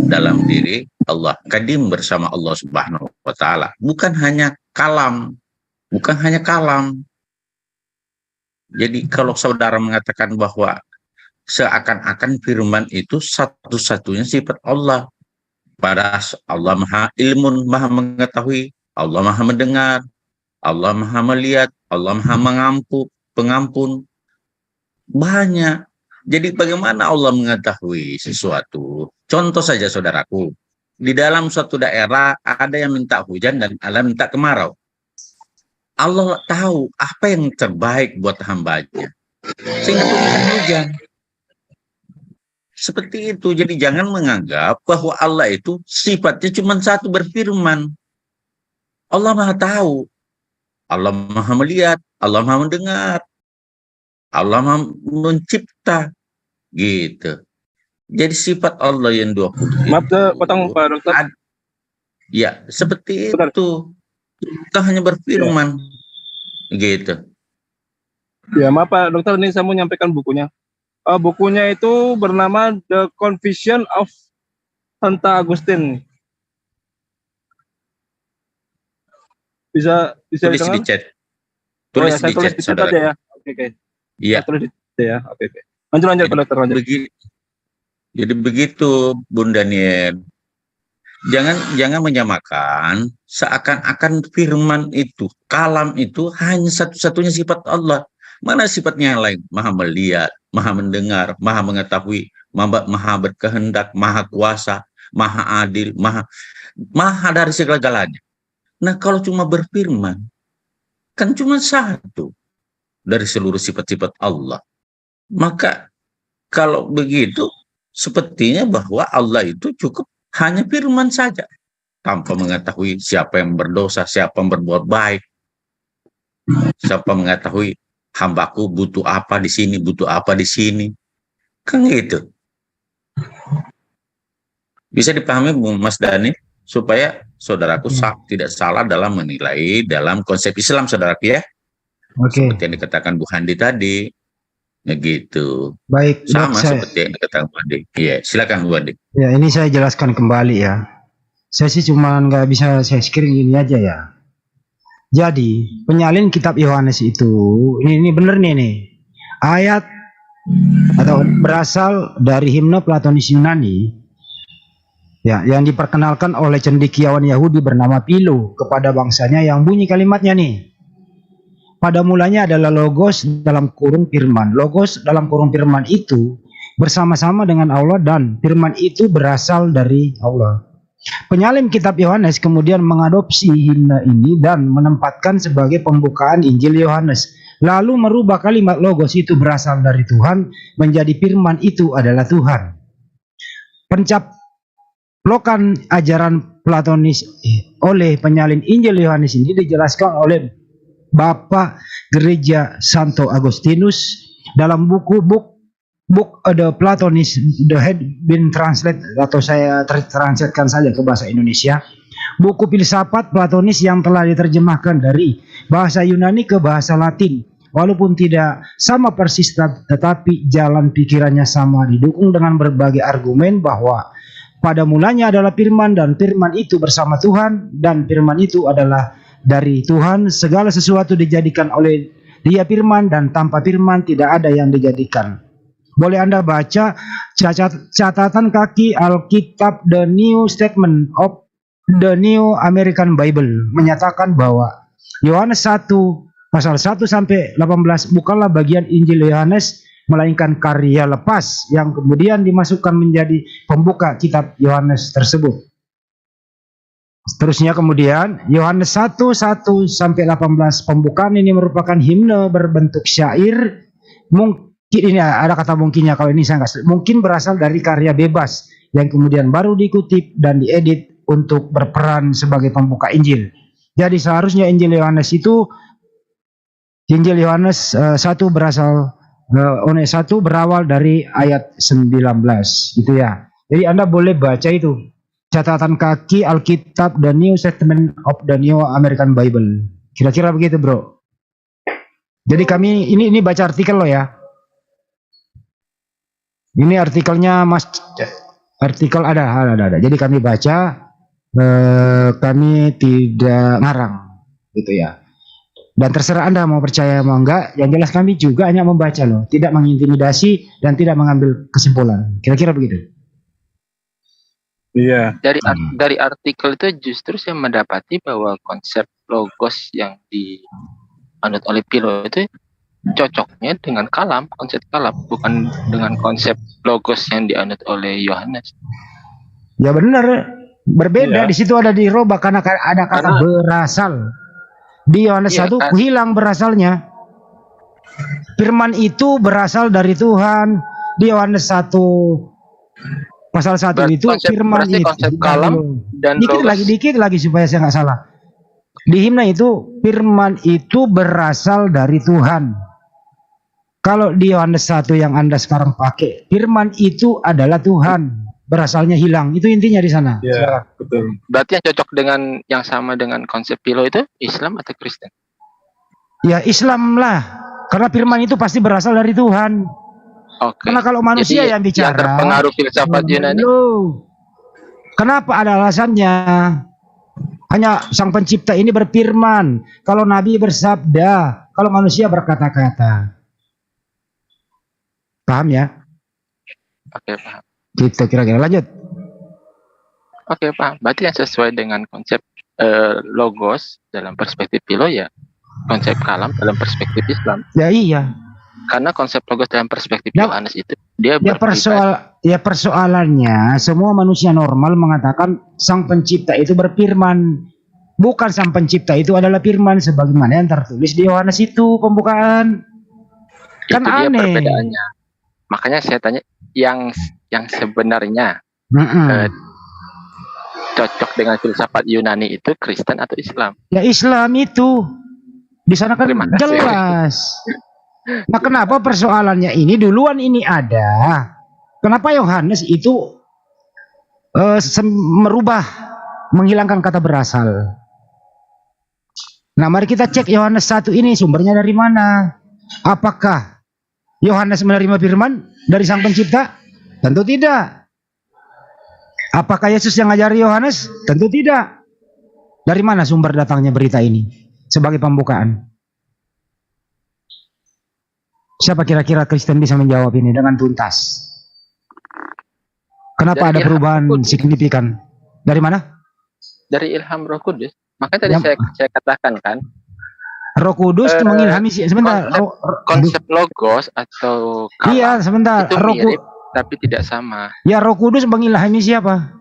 Speaker 5: dalam diri Allah, kadim bersama Allah Subhanahu wa Ta'ala. Bukan hanya kalam. Jadi kalau saudara mengatakan bahwa seakan-akan firman itu satu-satunya sifat Allah, pada Allah maha ilmun, maha mengetahui, Allah maha mendengar, Allah maha melihat, Allah maha pengampun. Banyak. Jadi bagaimana Allah mengetahui sesuatu? Contoh saja saudaraku, di dalam suatu daerah ada yang minta hujan dan ada yang minta kemarau. Allah tahu apa yang terbaik buat hambanya, sehingga turunkan hujan. Seperti itu. Jadi jangan menganggap bahwa Allah itu sifatnya cuma satu, berfirman. Allah maha tahu, Allah maha melihat, Allah maha mendengar, Allah maha mencipta, gitu. Jadi sifat Allah yang 20.
Speaker 4: Maaf, potong Pak Dokter.
Speaker 5: Ya, seperti
Speaker 4: Benar.
Speaker 5: itu. Kita hanya berfirman, gitu.
Speaker 4: Ya, maaf Pak Dokter, ini saya mau menyampaikan bukunya. Bukunya itu bernama The Confession of Santa Agustin. Bisa
Speaker 5: Tulis di
Speaker 4: didengar?
Speaker 5: chat. Tulis
Speaker 4: saya
Speaker 5: di
Speaker 4: tulis
Speaker 5: chat,
Speaker 4: di chat
Speaker 5: saudara.
Speaker 4: aja ya. Oke.
Speaker 5: Iya.
Speaker 4: Saya tulis di chat ya. Oke. Lanjut Pak Dokter, lanjut.
Speaker 5: Jadi begitu, Bung Daniel. Jangan menyamakan seakan-akan firman itu, kalam itu hanya satu-satunya sifat Allah. Mana sifatnya yang lain? Maha melihat, maha mendengar, maha mengetahui, maha berkehendak, maha kuasa, maha adil, maha dari segala-galanya. Nah, kalau cuma berfirman, kan cuma satu dari seluruh sifat-sifat Allah. Maka kalau begitu, sepertinya bahwa Allah itu cukup hanya firman saja, tanpa mengetahui siapa yang berdosa, siapa yang berbuat baik, siapa mengetahui hambaku butuh apa di sini, butuh apa di sini, kan gitu. Bisa dipahami Mas Dani, supaya saudaraku tidak salah dalam menilai dalam konsep Islam, saudaraku ya.
Speaker 3: Oke.
Speaker 5: Seperti yang dikatakan Bu Handi tadi, gitu.
Speaker 3: Baik,
Speaker 5: Sama
Speaker 3: Dok,
Speaker 5: seperti yang dikatakan Bu Handi. Iya, silakan Bu Handi.
Speaker 3: Ya, ini saya jelaskan kembali ya. Saya sih cuma nggak bisa saya screen ini aja ya. Jadi penyalin kitab Yohanes itu ini bener nih ayat atau berasal dari himne Platonis Yunani ya, yang diperkenalkan oleh cendekiawan Yahudi bernama Philo kepada bangsanya, yang bunyi kalimatnya nih: pada mulanya adalah logos dalam kurung firman. Logos dalam kurung firman itu bersama-sama dengan Allah dan firman itu berasal dari Allah. Penyalin kitab Yohanes kemudian mengadopsi himne ini dan menempatkan sebagai pembukaan Injil Yohanes. Lalu merubah kalimat logos itu berasal dari Tuhan menjadi firman itu adalah Tuhan. Pencaplokan ajaran Platonis oleh penyalin Injil Yohanes ini dijelaskan oleh Bapak Gereja Santo Agustinus dalam buku Book the Platonis, the had been translated, atau saya translatekan saja ke bahasa Indonesia. Buku filsafat Platonis yang telah diterjemahkan dari bahasa Yunani ke bahasa Latin. Walaupun tidak sama persis, tetapi jalan pikirannya sama, didukung dengan berbagai argumen bahwa pada mulanya adalah firman dan firman itu bersama Tuhan dan firman itu adalah dari Tuhan. Segala sesuatu dijadikan oleh Dia firman dan tanpa firman tidak ada yang dijadikan. Boleh Anda baca catatan kaki Alkitab The New Statement of the New American Bible menyatakan bahwa Yohanes 1 pasal 1 sampai 18 bukanlah bagian Injil Yohanes melainkan karya lepas yang kemudian dimasukkan menjadi pembuka kitab Yohanes tersebut. Seterusnya kemudian Yohanes 1 sampai 18 pembukaan ini merupakan himne berbentuk syair. Ini ada kata mungkinnya, kalau ini saya nggak, mungkin berasal dari karya bebas yang kemudian baru dikutip dan diedit untuk berperan sebagai pembuka Injil. Jadi seharusnya Injil Yohanes 1 berawal dari ayat 19 gitu ya. Jadi Anda boleh baca itu catatan kaki Alkitab The New Statement of the New American Bible. Kira-kira begitu, Bro. Jadi kami ini baca artikel loh ya. Ini artikelnya Mas, artikel ada. Jadi kami baca, kami tidak ngarang, gitu ya. Dan terserah Anda mau percaya mau enggak. Yang jelas kami juga hanya membaca loh, tidak mengintimidasi dan tidak mengambil kesimpulan. Kira-kira begitu.
Speaker 4: Iya.
Speaker 2: Dari artikel itu justru saya mendapati bahwa konsep logos yang dianut oleh Philo itu cocoknya dengan kalam, konsep kalam, bukan dengan konsep logos yang dianut oleh Yohanes.
Speaker 3: Ya benar, berbeda. Di situ ada dirubah karena ada kata berasal. Di Yohanes 1 hilang berasalnya. Firman itu berasal dari Tuhan. Di Yohanes 1 pasal 1 itu firman itu
Speaker 2: konsep kalam dan
Speaker 3: dikit lagi supaya saya nggak salah. Di himne itu firman itu berasal dari Tuhan. Kalau di Yohanes 1 yang Anda sekarang pakai, firman itu adalah Tuhan, berasalnya hilang. Itu intinya di sana.
Speaker 4: Iya, betul.
Speaker 2: Berarti yang cocok dengan yang sama dengan konsep Philo itu Islam atau Kristen?
Speaker 3: Ya Islam lah. Karena firman itu pasti berasal dari Tuhan.
Speaker 2: Oke.
Speaker 3: Karena kalau manusia
Speaker 2: jadi,
Speaker 3: yang bicara,
Speaker 2: yang terpengaruh filsafat Yunani.
Speaker 3: Kenapa ada alasannya? Hanya Sang Pencipta ini berfirman, kalau Nabi bersabda, kalau manusia berkata-kata. Paham ya?
Speaker 2: Oke, paham.
Speaker 3: Gitu kira-kira, lanjut.
Speaker 2: Oke, paham. Berarti yang sesuai dengan konsep logos dalam perspektif Philo ya konsep kalam dalam perspektif Islam.
Speaker 3: Ya iya.
Speaker 2: Karena konsep logos dalam perspektif Yohanes itu dia
Speaker 3: persoalannya semua manusia normal mengatakan Sang Pencipta itu berfirman, bukan Sang Pencipta itu adalah firman sebagaimana yang tertulis di Yohanes itu pembukaan. Kan
Speaker 2: itu dia
Speaker 3: aneh
Speaker 2: perbedaannya. Makanya saya tanya yang sebenarnya cocok dengan filsafat Yunani itu Kristen atau Islam?
Speaker 3: Ya Islam itu. Di sana kan jelas. Nah, kenapa persoalannya ini duluan ini ada? Kenapa Yohanes itu menghilangkan kata berasal? Nah, mari kita cek Yohanes 1 ini sumbernya dari mana? Apakah Yohanes menerima firman dari Sang Pencipta? Tentu tidak. Apakah Yesus yang ngajari Yohanes? Tentu tidak. Dari mana sumber datangnya berita ini sebagai pembukaan? Siapa kira-kira Kristen bisa menjawab ini dengan tuntas? Kenapa ada perubahan signifikan? Dari mana?
Speaker 2: Dari ilham Roh Kudus. Makanya tadi saya katakan kan,
Speaker 3: Roh Kudus
Speaker 2: Eh,
Speaker 3: mengilhami sebentar.
Speaker 2: konsep logos atau kalam
Speaker 3: Iya, sebentar.
Speaker 2: itu mirip tapi tidak sama.
Speaker 3: Ya, Roh Kudus mengilhami siapa?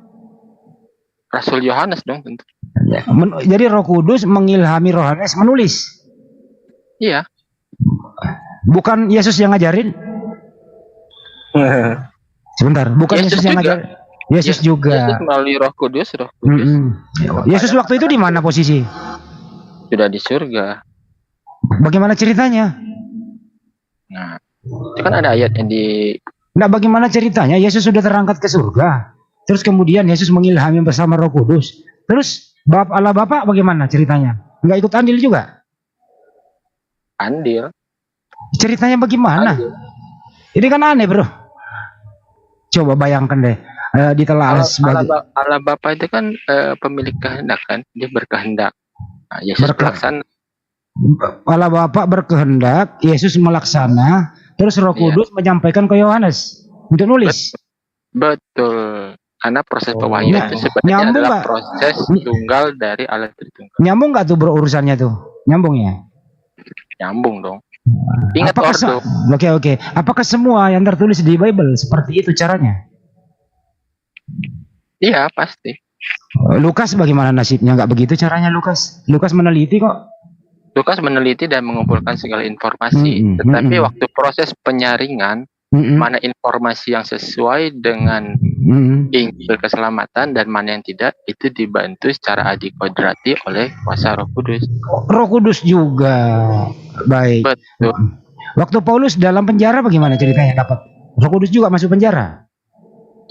Speaker 2: Rasul Yohanes dong tentu.
Speaker 3: Jadi Roh Kudus mengilhami Yohanes menulis.
Speaker 2: Iya.
Speaker 3: Bukan Yesus yang ngajarin? Sebentar, bukan Yesus yang ngajarin. Yesus juga.
Speaker 2: Yesus melalui Roh Kudus.
Speaker 3: Yesus waktu itu di mana posisi?
Speaker 2: Sudah di surga.
Speaker 3: Bagaimana ceritanya?
Speaker 2: Nah, itu kan ada ayatnya di.
Speaker 3: Nah, bagaimana ceritanya? Yesus sudah terangkat ke surga. Terus kemudian Yesus mengilhami bersama Roh Kudus. Terus Allah Bapa bagaimana ceritanya? Enggak ikut andil juga?
Speaker 2: Andil.
Speaker 3: Ceritanya bagaimana?
Speaker 2: Andil.
Speaker 3: Ini kan aneh, bro. Coba bayangkan deh. Ditelaah
Speaker 2: Allah Bapa itu kan pemilik kehendak kan. Dia berkehendak. Nah, Yesus pelaksana.
Speaker 3: Allah Bapa berkehendak, Yesus melaksana, terus Roh Kudus menyampaikan ke Yohanes untuk nulis.
Speaker 2: Betul. Karena proses pewahyuan itu sebenarnya adalah proses tunggal dari Allah Tritunggal.
Speaker 3: Nyambung nggak tuh bro urusannya tuh? Nyambung ya?
Speaker 2: Nyambung dong. Ingat ordo.
Speaker 3: Oke. Apakah semua yang tertulis di Bible seperti itu caranya?
Speaker 2: Iya pasti.
Speaker 3: Lukas bagaimana nasibnya? Nggak begitu caranya Lukas? Lukas meneliti kok.
Speaker 2: Lukas meneliti dan mengumpulkan segala informasi. Tetapi waktu proses penyaringan, mana informasi yang sesuai dengan Injil keselamatan dan mana yang tidak, itu dibantu secara adikodrati oleh kuasa Roh Kudus.
Speaker 3: Roh Kudus juga. Baik.
Speaker 2: Betul.
Speaker 3: Waktu Paulus dalam penjara bagaimana ceritanya dapat? Roh Kudus juga masuk penjara?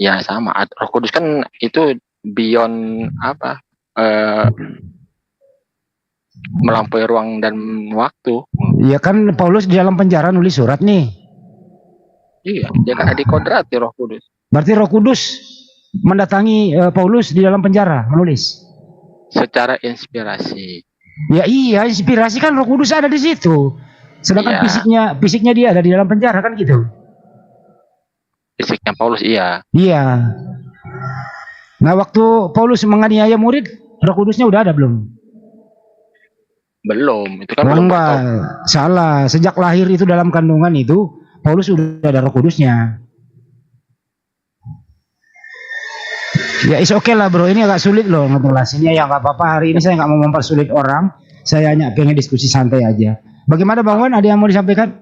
Speaker 2: Ya sama. Roh Kudus kan itu beyond apa? Melampaui ruang dan waktu.
Speaker 3: Iya kan Paulus di dalam penjara nulis surat nih.
Speaker 2: Iya, dia kan adikodrati Roh Kudus.
Speaker 3: Berarti Roh Kudus mendatangi Paulus di dalam penjara menulis.
Speaker 2: Secara inspirasi.
Speaker 3: Ya iya, inspirasi kan Roh Kudus ada di situ. Sedangkan fisiknya dia ada di dalam penjara kan gitu.
Speaker 2: Fisiknya Paulus iya.
Speaker 3: Iya. Nah, waktu Paulus menganiaya murid, Roh Kudusnya udah ada belum?
Speaker 2: Belum, itu kan belum.
Speaker 3: Enggak, salah. Sejak lahir itu dalam kandungan itu Paulus udah ada Roh Kudusnya. Ya is oke lah bro, ini agak sulit loh ngejelasinnya. Ya nggak apa-apa, hari ini saya nggak mau mempersulit orang. Saya hanya pengen diskusi santai aja. Bagaimana Bang Wan, ada yang mau disampaikan?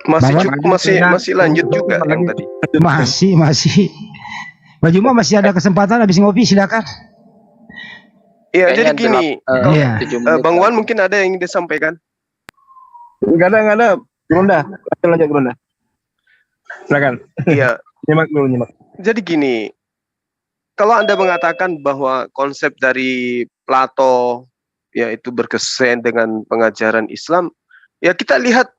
Speaker 1: Masih lanjut juga yang tadi.
Speaker 3: Masih. Pak Juma masih ada kesempatan habis ngopi, silakan.
Speaker 1: Iya, jadi gini, Bang Wan mungkin ada yang ingin disampaikan.
Speaker 4: Enggak ada. Gerunda, lanjut Gerunda. Silakan.
Speaker 1: Iya.
Speaker 4: Nyimak.
Speaker 1: Jadi gini, kalau Anda mengatakan bahwa konsep dari Plato yaitu berkesan dengan pengajaran Islam, ya kita lihat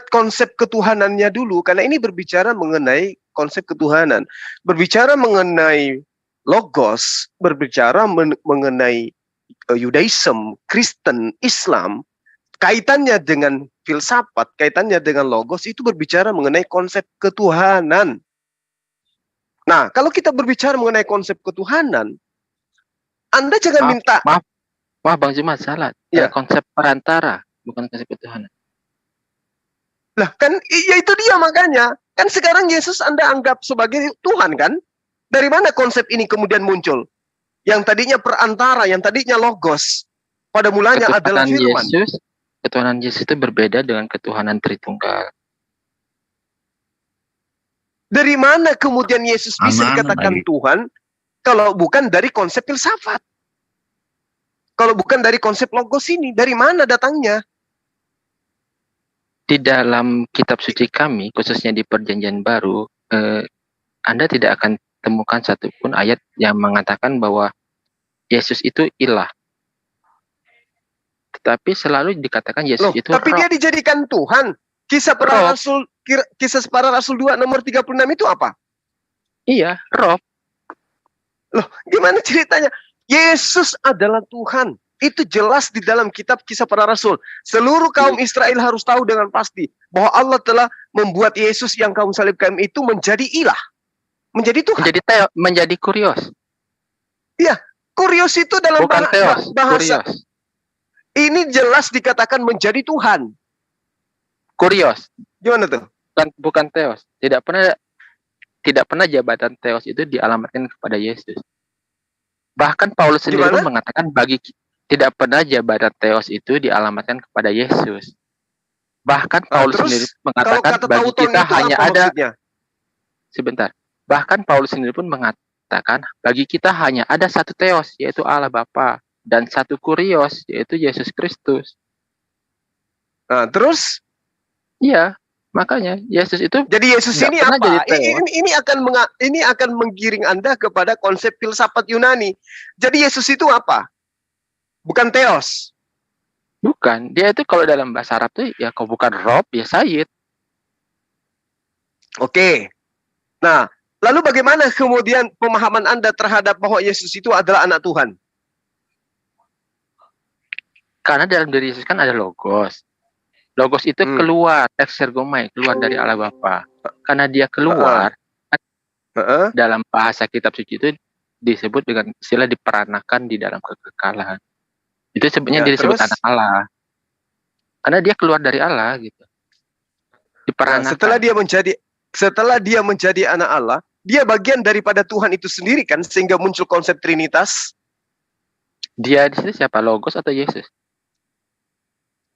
Speaker 1: konsep ketuhanannya dulu, karena ini berbicara mengenai konsep ketuhanan, berbicara mengenai logos, berbicara mengenai Yudaism, Kristen, Islam, kaitannya dengan filsafat, kaitannya dengan logos, itu berbicara mengenai konsep ketuhanan. Nah, kalau kita berbicara mengenai konsep ketuhanan, Anda jangan minta.
Speaker 2: Maaf Bang Juma, salah. Ya. Konsep perantara, bukan konsep ketuhanan.
Speaker 1: Lah kan, ya itu dia makanya. Kan sekarang Yesus Anda anggap sebagai Tuhan kan? Dari mana konsep ini kemudian muncul? Yang tadinya perantara, yang tadinya logos, pada mulanya adalah firman.
Speaker 2: Ketuhanan Yesus itu berbeda dengan ketuhanan Tritunggal.
Speaker 1: Dari mana kemudian Yesus bisa dikatakan Tuhan kalau bukan dari konsep filsafat? Kalau bukan dari konsep logos ini, dari mana datangnya?
Speaker 2: Di dalam kitab suci kami, khususnya di Perjanjian Baru, Anda tidak akan temukan satupun ayat yang mengatakan bahwa Yesus itu ilah. Tetapi selalu dikatakan Yesus itu
Speaker 1: tapi
Speaker 2: roh.
Speaker 1: Dia dijadikan Tuhan. Kisah para Rasul 2 nomor 36 itu apa?
Speaker 2: Iya, roh.
Speaker 1: Loh, gimana ceritanya? Yesus adalah Tuhan. Itu jelas di dalam kitab Kisah Para Rasul. Seluruh kaum Israel harus tahu dengan pasti bahwa Allah telah membuat Yesus yang kaum salibkan itu menjadi ilah. Menjadi Tuhan.
Speaker 2: Menjadi kurios.
Speaker 1: Iya, kurios itu dalam bahasa.
Speaker 2: Kurios.
Speaker 1: Ini jelas dikatakan menjadi Tuhan.
Speaker 2: Kurios,
Speaker 1: Gimana tuh?
Speaker 2: bukan Theos. Tidak pernah jabatan Theos itu dialamatkan kepada Yesus. Bahkan Paulus sendiri pun
Speaker 1: Gimana?
Speaker 2: mengatakan tidak pernah jabatan Theos itu dialamatkan kepada Yesus. Bahkan Paulus
Speaker 1: Terus
Speaker 2: sendiri
Speaker 1: kalau
Speaker 2: mengatakan
Speaker 1: kata
Speaker 2: bagi
Speaker 1: tauton
Speaker 2: kita
Speaker 1: itu
Speaker 2: hanya
Speaker 1: apa
Speaker 2: ada
Speaker 1: maksudnya?
Speaker 2: sebentar. Bahkan Paulus sendiri pun mengatakan bagi kita hanya ada satu Theos, yaitu Allah Bapa, dan satu Kurios, yaitu Yesus Kristus.
Speaker 1: Nah, terus
Speaker 2: Iya, makanya Yesus itu
Speaker 1: jadi Yesus
Speaker 2: nggak
Speaker 1: ini
Speaker 2: pernah
Speaker 1: apa?
Speaker 2: jadi Theos.
Speaker 1: Ini akan menggiring Anda kepada konsep filsafat Yunani. Jadi Yesus itu apa? Bukan Theos.
Speaker 2: Bukan, dia itu kalau dalam bahasa Arab tuh ya kalau bukan Rob ya Sayyid.
Speaker 1: Oke. Nah, lalu bagaimana kemudian pemahaman Anda terhadap bahwa Yesus itu adalah anak Tuhan?
Speaker 2: Karena dalam diri Yesus kan ada Logos. Logos itu keluar, exergomai, keluar dari Allah Bapa. Karena dia keluar, dalam bahasa kitab suci itu disebut dengan istilah diperanakan di dalam kekekalan. Itu sebenarnya dia disebut anak Allah. Karena dia keluar dari Allah gitu. Diperanakan.
Speaker 1: Setelah dia menjadi anak Allah, dia bagian daripada Tuhan itu sendiri kan, sehingga muncul konsep Trinitas.
Speaker 2: Dia di situ siapa? Logos atau Yesus?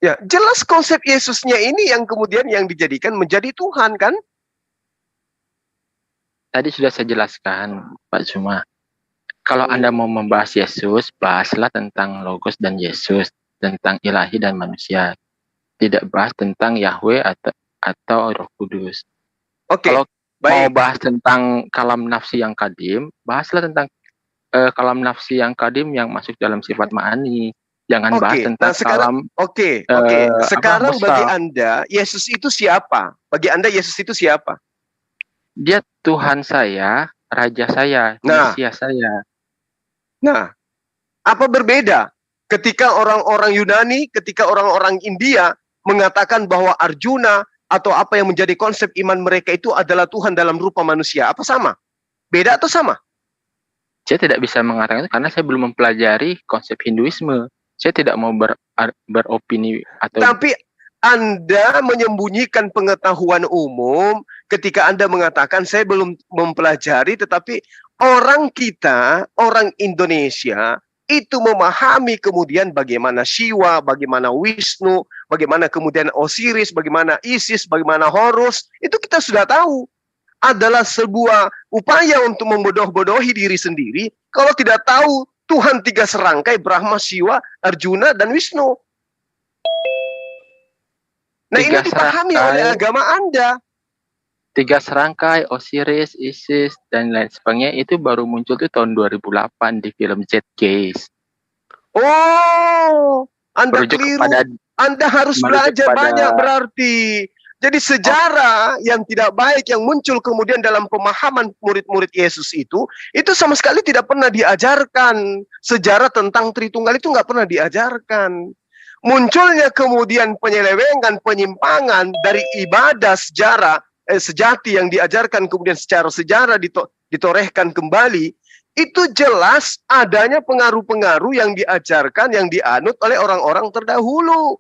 Speaker 1: Ya, jelas konsep Yesusnya ini yang kemudian yang dijadikan menjadi Tuhan kan?
Speaker 2: Tadi sudah saya jelaskan, Pak Zuma. Kalau Anda mau membahas Yesus, bahaslah tentang Logos dan Yesus, tentang ilahi dan manusia. Tidak bahas tentang Yahweh atau Roh Kudus.
Speaker 1: Oke.
Speaker 2: Kalau
Speaker 1: baik.
Speaker 2: Mau bahas tentang kalam nafsi yang kadim, bahaslah tentang kalam nafsi yang kadim yang masuk dalam sifat ma'ani. Jangan bahas tentang kalam.
Speaker 1: Sekarang bagi Anda, Yesus itu siapa? Bagi Anda, Yesus itu siapa?
Speaker 2: Dia Tuhan saya, Raja saya, Mesias saya.
Speaker 1: Nah, apa berbeda ketika orang-orang Yunani, ketika orang-orang India mengatakan bahwa Arjuna atau apa yang menjadi konsep iman mereka itu adalah Tuhan dalam rupa manusia? Apa sama? Beda atau sama?
Speaker 2: Saya tidak bisa mengatakan itu karena saya belum mempelajari konsep Hinduisme. Saya tidak mau beropini atau.
Speaker 1: Tapi Anda menyembunyikan pengetahuan umum ketika Anda mengatakan saya belum mempelajari, tetapi orang kita, orang Indonesia itu memahami kemudian bagaimana Shiva, bagaimana Wisnu, bagaimana kemudian Osiris, bagaimana Isis, bagaimana Horus, itu kita sudah tahu. Adalah sebuah upaya untuk membodoh-bodohi diri sendiri kalau tidak tahu Tuhan tiga serangkai, Brahma, Shiva, Arjuna, dan Wisnu. Nah, ini dipahami oleh agama Anda.
Speaker 2: Tiga serangkai, Osiris, Isis, dan lain sebagainya itu baru muncul tuh tahun 2008 di film Z Case.
Speaker 1: Oh, Anda keliru. Anda harus belajar banyak berarti. Jadi sejarah yang tidak baik yang muncul kemudian dalam pemahaman murid-murid Yesus itu sama sekali tidak pernah diajarkan. Sejarah tentang Tritunggal itu nggak pernah diajarkan. Munculnya kemudian penyelewengan, penyimpangan dari ibadah sejarah sejati yang diajarkan kemudian secara sejarah ditorehkan kembali, itu jelas adanya pengaruh-pengaruh yang diajarkan, yang dianut oleh orang-orang terdahulu.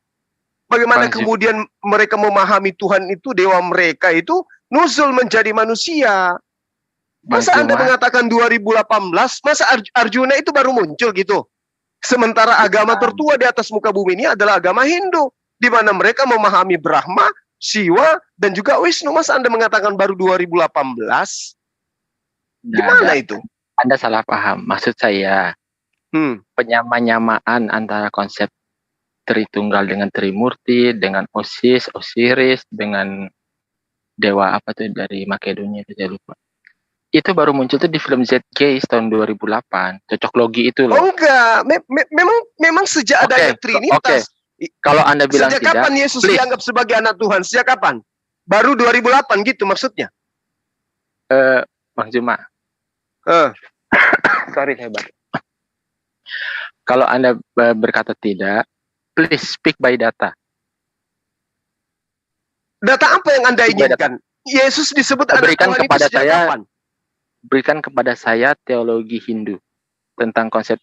Speaker 1: Bagaimana kemudian mereka memahami Tuhan itu, dewa mereka itu nuzul menjadi manusia. Masa Anda mengatakan 2018, masa Arjuna itu baru muncul gitu? Sementara agama tertua di atas muka bumi ini adalah agama Hindu, di mana mereka memahami Brahma, Shiva, dan juga Wisnu. Masa Anda mengatakan baru 2018? Gimana itu?
Speaker 2: Anda salah paham. Maksud saya, penyamaan antara konsep Tritunggal dengan Trimurti, dengan Osiris, dengan dewa apa tuh dari Makedonia itu saya lupa. Itu baru muncul tuh di film Z Case tahun 2008. Cocok logi itu loh.
Speaker 1: Oh enggak, memang sejak adanya Trinitas.
Speaker 2: Kalau Anda bilang
Speaker 1: sejak kapan Yesus dianggap sebagai anak Tuhan? Sejak kapan? Baru 2008 gitu maksudnya?
Speaker 2: Bang Zuma. Sorry saya baru. Kalau Anda berkata tidak, please speak by data.
Speaker 1: Data apa yang Anda inginkan? Yesus disebut anak Tuhan itu sejak kapan?
Speaker 2: Berikan kepada saya teologi Hindu tentang konsep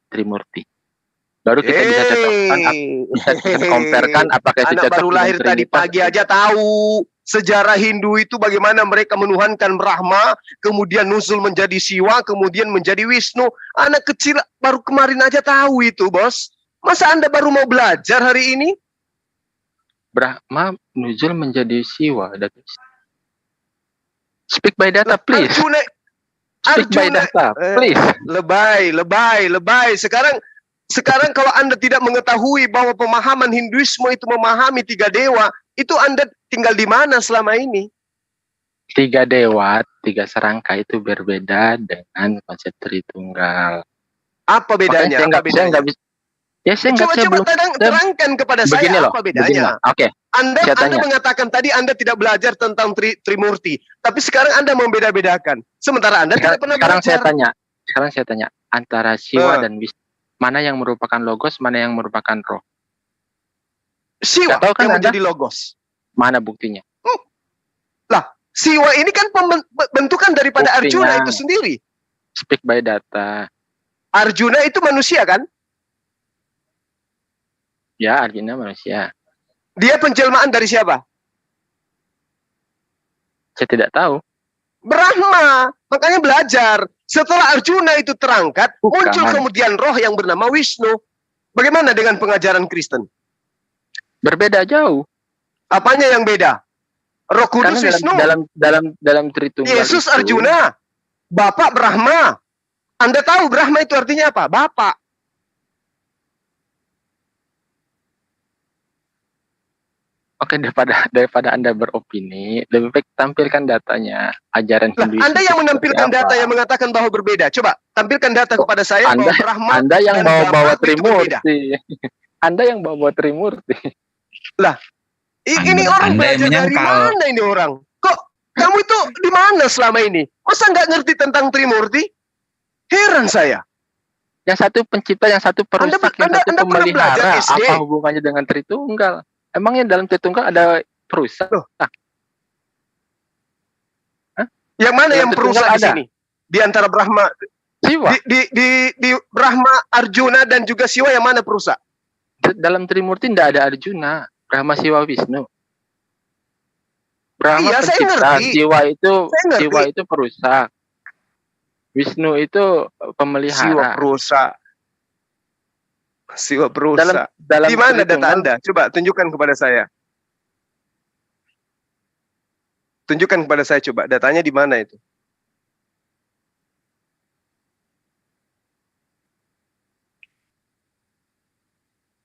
Speaker 2: Trimurti. Baru kita bisa cocokkan, bisa kita comparekan apakah itu
Speaker 1: Anak
Speaker 2: cocok
Speaker 1: baru
Speaker 2: dengan
Speaker 1: lahir tadi
Speaker 2: Trinitas.
Speaker 1: pagi aja tahu sejarah Hindu itu bagaimana mereka menuhankan Brahma, kemudian Nuzul menjadi Siwa, kemudian menjadi Wisnu. Anak kecil baru kemarin aja tahu itu, Bos. Masa Anda baru mau belajar hari ini?
Speaker 2: Brahma nuzul menjadi Siwa. Speak by data, please. Speak by data, please.
Speaker 1: Lebay. Sekarang kalau Anda tidak mengetahui bahwa pemahaman Hinduisme itu memahami 3 dewa, itu Anda tinggal di mana selama ini?
Speaker 2: 3 dewa, 3 serangkai itu berbeda dengan konsep Tritunggal.
Speaker 1: Apa bedanya?
Speaker 2: Saya nggak bisa. Ya,
Speaker 1: Coba terangkan kepada saya apa bedanya.
Speaker 2: Oke.
Speaker 1: Anda mengatakan tadi Anda tidak belajar tentang Trimurti, tapi sekarang Anda membeda-bedakan. Sementara Anda tidak pernah belajar.
Speaker 2: Sekarang saya tanya, antara Siwa dan Wisnu, mana yang merupakan logos, mana yang merupakan roh?
Speaker 1: Siwa yang menjadi logos.
Speaker 2: Mana buktinya?
Speaker 1: Lah, Siwa ini kan bentukan daripada
Speaker 2: buktinya,
Speaker 1: Arjuna itu sendiri.
Speaker 2: Speak by data.
Speaker 1: Arjuna itu manusia kan?
Speaker 2: Ya, Arjuna manusia.
Speaker 1: Dia penjelmaan dari siapa?
Speaker 2: Saya tidak tahu.
Speaker 1: Brahma. Makanya belajar. Setelah Arjuna itu terangkat, muncul kemudian roh yang bernama Wisnu. Bagaimana dengan pengajaran Kristen?
Speaker 2: Berbeda jauh.
Speaker 1: Apanya yang beda? Roh Kudus Wisnu.
Speaker 2: Dalam Tritunggal
Speaker 1: Yesus
Speaker 2: itu,
Speaker 1: Arjuna. Bapak Brahma. Anda tahu Brahma itu artinya apa? Bapak.
Speaker 2: Oke, daripada Anda beropini, lebih baik tampilkan datanya, ajaran Hindu.
Speaker 1: Anda yang menampilkan data yang mengatakan bahwa berbeda. Coba tampilkan data kepada saya bahwa Brahma.
Speaker 2: Anda yang bawa Trimurti. Anda yang bawa Trimurti.
Speaker 1: Lah, ini orang belajar dari mana ini orang? Kok kamu itu di mana selama ini? Masa nggak ngerti tentang Trimurti? Heran saya.
Speaker 2: Yang satu pencipta, yang satu perusak, yang satu pemelihara. Apa hubungannya dengan Tritunggal? Emangnya dalam Tritunggal ada perusak?
Speaker 1: Yang mana yang perusak di sini? Di antara Brahma,
Speaker 2: Siwa.
Speaker 1: Di Brahma, Arjuna dan juga Siwa yang mana perusak?
Speaker 2: Dalam Trimurti tidak ada Arjuna, Brahma, Siwa, Wisnu. Brahma pencipta, Siwa itu perusak. Wisnu itu pemelihara.
Speaker 1: Siwa perusak. Di mana data Anda? Coba tunjukkan kepada saya. Tunjukkan kepada saya coba datanya di mana itu?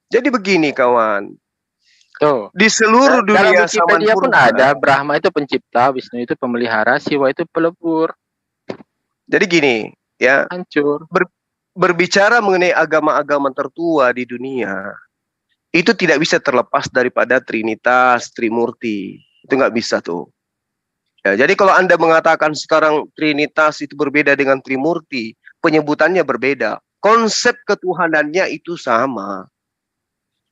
Speaker 1: Jadi begini kawan.
Speaker 2: Tuh.
Speaker 1: Di seluruh dunia
Speaker 2: zaman purba pun ada Brahma itu pencipta, Wisnu itu pemelihara, Siwa itu pelebur.
Speaker 1: Jadi gini, ya.
Speaker 2: Hancur.
Speaker 1: Berbicara mengenai agama-agama tertua di dunia, itu tidak bisa terlepas daripada Trinitas, Trimurti. Itu nggak bisa tuh. Ya, jadi kalau Anda mengatakan sekarang Trinitas itu berbeda dengan Trimurti, penyebutannya berbeda. Konsep ketuhanannya itu sama.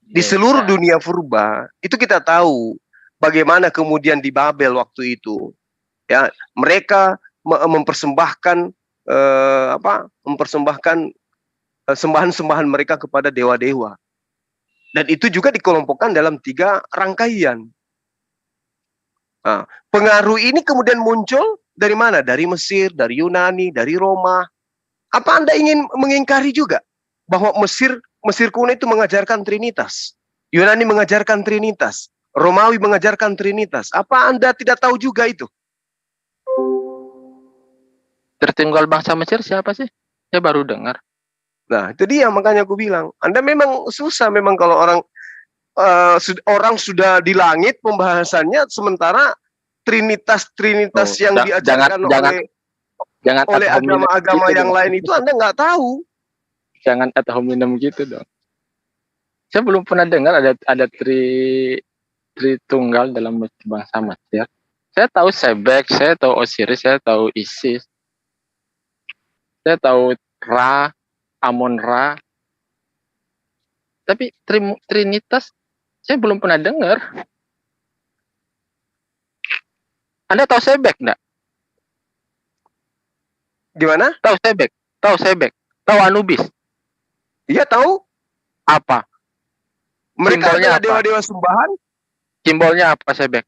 Speaker 1: Di seluruh dunia purba, itu kita tahu bagaimana kemudian di Babel waktu itu. Ya, mereka mempersembahkan sembahan-sembahan mereka kepada dewa-dewa. Dan itu juga dikelompokkan dalam 3 rangkaian. Nah, pengaruh ini kemudian muncul dari mana? Dari Mesir, dari Yunani, dari Roma. Apa Anda ingin mengingkari juga bahwa Mesir kuno itu mengajarkan Trinitas? Yunani mengajarkan Trinitas. Romawi mengajarkan Trinitas. Apa Anda tidak tahu juga itu?
Speaker 2: Tertinggal bangsa Mesir siapa sih? Saya baru dengar.
Speaker 1: Nah, itu dia makanya aku bilang, Anda memang susah memang kalau orang sudah di langit pembahasannya, sementara Trinitas yang diajarkan oleh agama-agama yang lain itu Anda nggak tahu.
Speaker 2: Jangan ad hominem gitu dong. Saya belum pernah dengar ada Tritunggal dalam bangsa Mesir. Saya tahu Sebek, saya tahu Osiris, saya tahu Isis. Saya tahu Ra, Amon-Ra. Tapi Trinitas saya belum pernah dengar. Anda tahu Sebek enggak?
Speaker 1: Gimana?
Speaker 2: Tahu Sebek? Tahu Anubis?
Speaker 1: Iya tahu.
Speaker 2: Apa?
Speaker 1: Mereka
Speaker 2: Simbolnya
Speaker 1: adalah
Speaker 2: apa?
Speaker 1: dewa-dewa sembahan.
Speaker 2: Simbolnya apa, Sebek?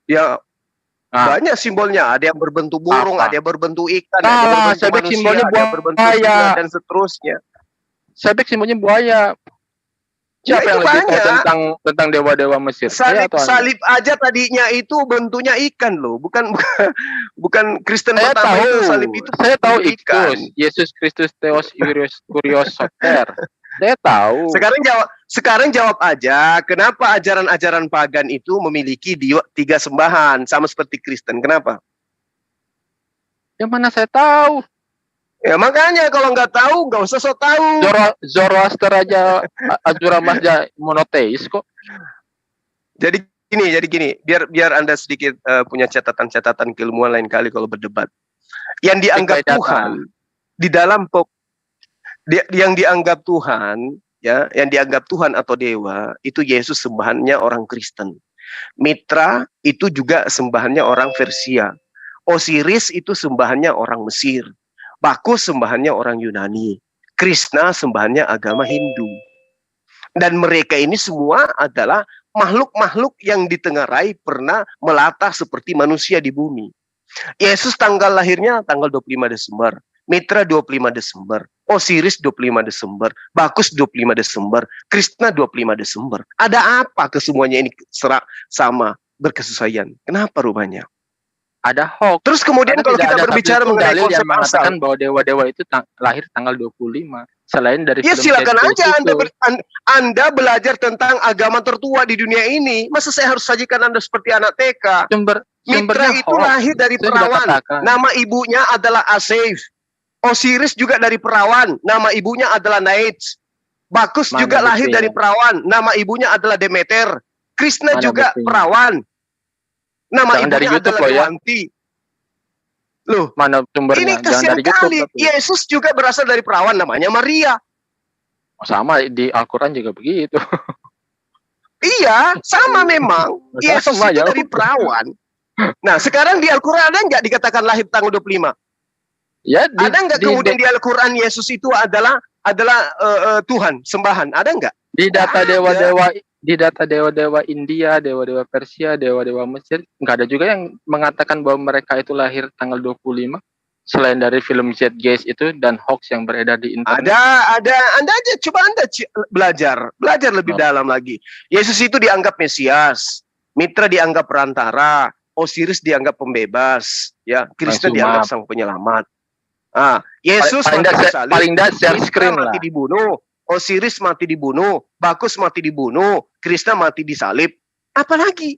Speaker 1: Ya,
Speaker 2: Nah,
Speaker 1: banyak simbolnya. Ada yang berbentuk burung,
Speaker 2: apa?
Speaker 1: ada yang berbentuk ikan, ada yang
Speaker 2: Salah,
Speaker 1: berbentuk
Speaker 2: Sebek
Speaker 1: manusia,
Speaker 2: simbolnya
Speaker 1: ada yang berbentuk
Speaker 2: buaya.
Speaker 1: singa, dan seterusnya.
Speaker 2: Sebek simbolnya buaya.
Speaker 1: Ya,
Speaker 2: Siapa
Speaker 1: itu
Speaker 2: yang lebih tahu
Speaker 1: banyak.
Speaker 2: tentang dewa-dewa Mesir? Saya
Speaker 1: Salib,
Speaker 2: atau Anda?
Speaker 1: salib aja tadinya itu bentuknya ikan loh, bukan Kristen
Speaker 2: Saya
Speaker 1: pertama
Speaker 2: tahu.
Speaker 1: itu salib itu
Speaker 2: Saya tahu
Speaker 1: bentuk ikan.
Speaker 2: Iktus, Yesus Kristus Theos Kurios Soter. Saya tahu.
Speaker 1: Sekarang jawab aja, kenapa ajaran-ajaran pagan itu memiliki 3 sembahan sama seperti Kristen? Kenapa?
Speaker 2: Yang mana saya tahu?
Speaker 1: Ya makanya kalau nggak tahu nggak usah so tahu.
Speaker 2: Zoroaster aja, Azura Mazda monoteis kok.
Speaker 1: Jadi gini, biar Anda sedikit punya catatan-catatan keilmuan lain kali kalau berdebat. Yang dianggap Tuhan di dalam yang dianggap Tuhan, ya, yang dianggap Tuhan atau dewa itu Yesus sembahannya orang Kristen. Mitra itu juga sembahannya orang Persia. Osiris itu sembahannya orang Mesir. Bakus sembahannya orang Yunani. Krishna sembahannya agama Hindu. Dan mereka ini semua adalah makhluk-makhluk yang ditengarai pernah melata seperti manusia di bumi. Yesus tanggal lahirnya tanggal 25 Desember. Mitra 25 Desember. Osiris 25 Desember. Bakus 25 Desember. Krishna 25 Desember. Ada apa kesemuanya ini sama berkesesuaian? Kenapa rupanya?
Speaker 2: Ada hoax.
Speaker 1: Terus kemudian kalau kita berbicara mengenai konsep
Speaker 2: yang mengatakan bahwa dewa-dewa itu lahir tanggal 25. Selain dari
Speaker 1: ya silakan aja
Speaker 2: itu.
Speaker 1: Anda belajar tentang agama tertua di dunia ini. Masa saya harus sajikan Anda seperti anak TK? Mitra itu lahir dari perawan. Nama ibunya adalah Asif. Osiris juga dari perawan. Nama ibunya adalah Naits. Bakus juga lahir dari perawan. Nama ibunya adalah Demeter. Krishna juga perawan. Nama ibunya adalah Dewanti. Loh,
Speaker 2: mana sumbernya?
Speaker 1: Ini kasihan kali. Yesus juga berasal dari perawan namanya Maria.
Speaker 2: Sama di Al-Quran juga begitu.
Speaker 1: Iya, sama memang. Yesus itu dari perawan. Nah, sekarang di Al-Quran ada nggak dikatakan lahir tanggal 25?
Speaker 2: Ya,
Speaker 1: ada nggak kemudian di Al-Quran Yesus itu adalah Tuhan, sembahan? Ada nggak?
Speaker 2: Di data dewa-dewa India, dewa-dewa Persia, dewa-dewa Mesir, nggak ada juga yang mengatakan bahwa mereka itu lahir tanggal 25. Selain dari film Zeitgeist itu dan hoax yang beredar di internet.
Speaker 1: Ada. Anda belajar lebih dalam lagi. Yesus itu dianggap Mesias, Mitra dianggap perantara, Osiris dianggap pembebas, ya, Kristen dianggap sang penyelamat. Yesus
Speaker 2: paling share screen
Speaker 1: mati dibunuh, Osiris mati dibunuh, Bakus mati dibunuh, Krishna mati disalib. Apalagi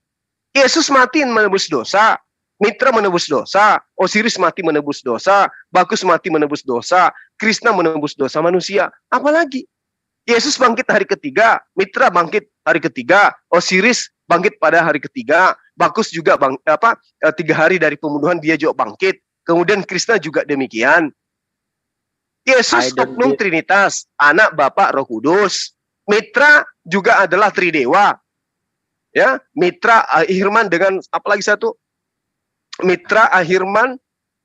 Speaker 1: Yesus mati menebus dosa, Mitra menebus dosa, Osiris mati menebus dosa, Bakus mati menebus dosa, Krishna menebus dosa manusia. Apalagi Yesus bangkit hari ketiga, Mitra bangkit hari ketiga, Osiris bangkit pada hari ketiga, Bakus juga 3 hari dari pembunuhan dia juga bangkit. Kemudian Krishna juga demikian. Yesus oknum Trinitas, Anak, Bapa, Roh Kudus. Mitra juga adalah tridewa. Ya, Mitra Ahirman dengan apalagi satu? Mitra Ahirman,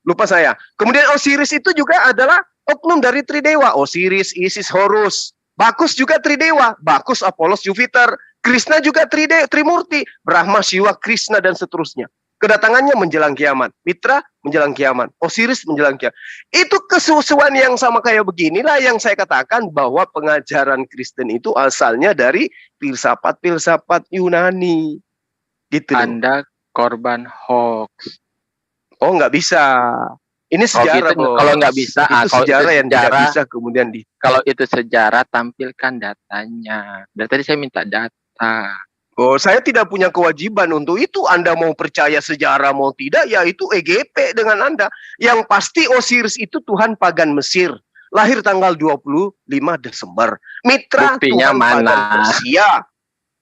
Speaker 1: lupa saya. Kemudian Osiris itu juga adalah oknum dari tridewa. Osiris, Isis, Horus. Bakus juga tridewa. Bakus, Apolos, Jupiter. Krishna juga trimurti. Brahma, Shiva, Krishna, dan seterusnya. Kedatangannya menjelang kiamat. Mitra menjelang kiamat. Osiris menjelang kiamat. Itu kesesuaian yang sama kayak beginilah yang saya katakan bahwa pengajaran Kristen itu asalnya dari filsafat Yunani. Gitu.
Speaker 2: Anda korban hoax.
Speaker 1: Oh, nggak bisa. Ini sejarah.
Speaker 2: Kalau nggak bisa,
Speaker 1: itu sejarah yang tidak bisa kemudian
Speaker 2: Kalau itu sejarah, tampilkan datanya. Dari tadi saya minta data.
Speaker 1: Oh, saya tidak punya kewajiban untuk itu. Anda mau percaya sejarah mau tidak, ya itu EGP dengan Anda. Yang pasti Osiris itu Tuhan pagan Mesir. Lahir tanggal 25 Desember. Mitra
Speaker 2: Buktinya
Speaker 1: Tuhan
Speaker 2: mana?
Speaker 1: pagan Persia.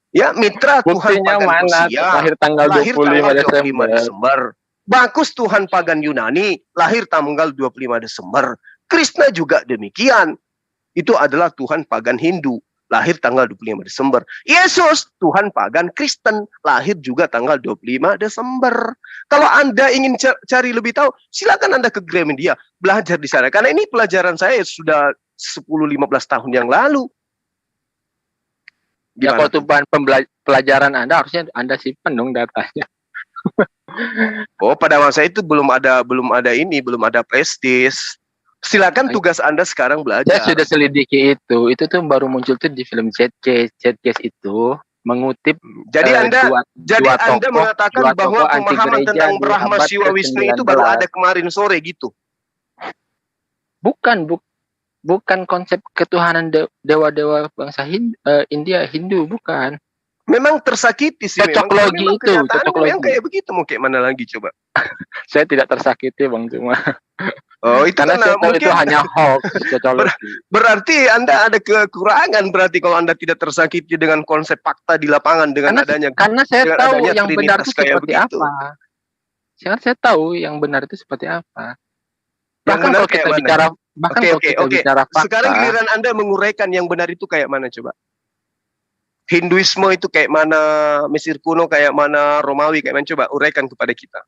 Speaker 1: Ya, Mitra Tuhan pagan
Speaker 2: mana?
Speaker 1: Persia.
Speaker 2: Lahir tanggal 25
Speaker 1: Desember. Bakus Tuhan pagan Yunani. Lahir tanggal 25 Desember. Krishna juga demikian. Itu adalah Tuhan pagan Hindu. Lahir tanggal 25 Desember. Yesus, Tuhan pagan Kristen, lahir juga tanggal 25 Desember. Kalau Anda ingin cari lebih tahu, silakan Anda ke Gramedia, belajar di sana. Karena ini pelajaran saya sudah 10-15 tahun yang lalu.
Speaker 2: Ya
Speaker 1: Gimana?
Speaker 2: kalau itu bahan pelajaran Anda, harusnya Anda simpan dong datanya.
Speaker 1: Oh, pada masa itu belum ada belum ada prestis. Silakan tugas Anda sekarang
Speaker 2: Saya
Speaker 1: belajar.
Speaker 2: sudah selidiki itu. Itu tuh baru muncul tuh di film Z-Case. Z-Case itu mengutip
Speaker 1: Jadi Anda
Speaker 2: dua
Speaker 1: Anda
Speaker 2: tokoh,
Speaker 1: mengatakan
Speaker 2: dua
Speaker 1: bahwa
Speaker 2: tokoh anti
Speaker 1: pemahaman
Speaker 2: gereja
Speaker 1: tentang
Speaker 2: di
Speaker 1: Brahma
Speaker 2: abad
Speaker 1: Siwa Wisnu itu
Speaker 2: ke-19.
Speaker 1: baru ada kemarin sore gitu.
Speaker 2: Bukan konsep ketuhanan dewa-dewa bangsa India Hindu, bukan.
Speaker 1: Memang tersakiti sih memang.
Speaker 2: Cocok logi
Speaker 1: Memang
Speaker 2: itu,
Speaker 1: kenyataannya
Speaker 2: cocok
Speaker 1: memang
Speaker 2: logi.
Speaker 1: kayak begitu, mau kayak mana lagi coba.
Speaker 2: Saya tidak tersakiti Bang, cuma
Speaker 1: Oh, itu
Speaker 2: karena saya tahu
Speaker 1: mungkin
Speaker 2: itu hanya hoax cocologi.
Speaker 1: berarti Anda ada kekurangan berarti kalau Anda tidak tersakiti dengan konsep fakta di lapangan dengan
Speaker 2: Karena saya
Speaker 1: dengan
Speaker 2: tahu
Speaker 1: adanya
Speaker 2: yang benar
Speaker 1: Trinitas
Speaker 2: itu
Speaker 1: kayak
Speaker 2: seperti
Speaker 1: begitu.
Speaker 2: apa. Saya tahu yang benar itu seperti apa.
Speaker 1: Yang
Speaker 2: Bahkan
Speaker 1: benar
Speaker 2: kalau
Speaker 1: kayak
Speaker 2: kita
Speaker 1: mana?
Speaker 2: bicara bicara fakta.
Speaker 1: Sekarang giliran Anda menguraikan yang benar itu kayak mana coba? Hinduisme itu kayak mana, Mesir kuno kayak mana, Romawi kayak mana, coba uraikan kepada kita.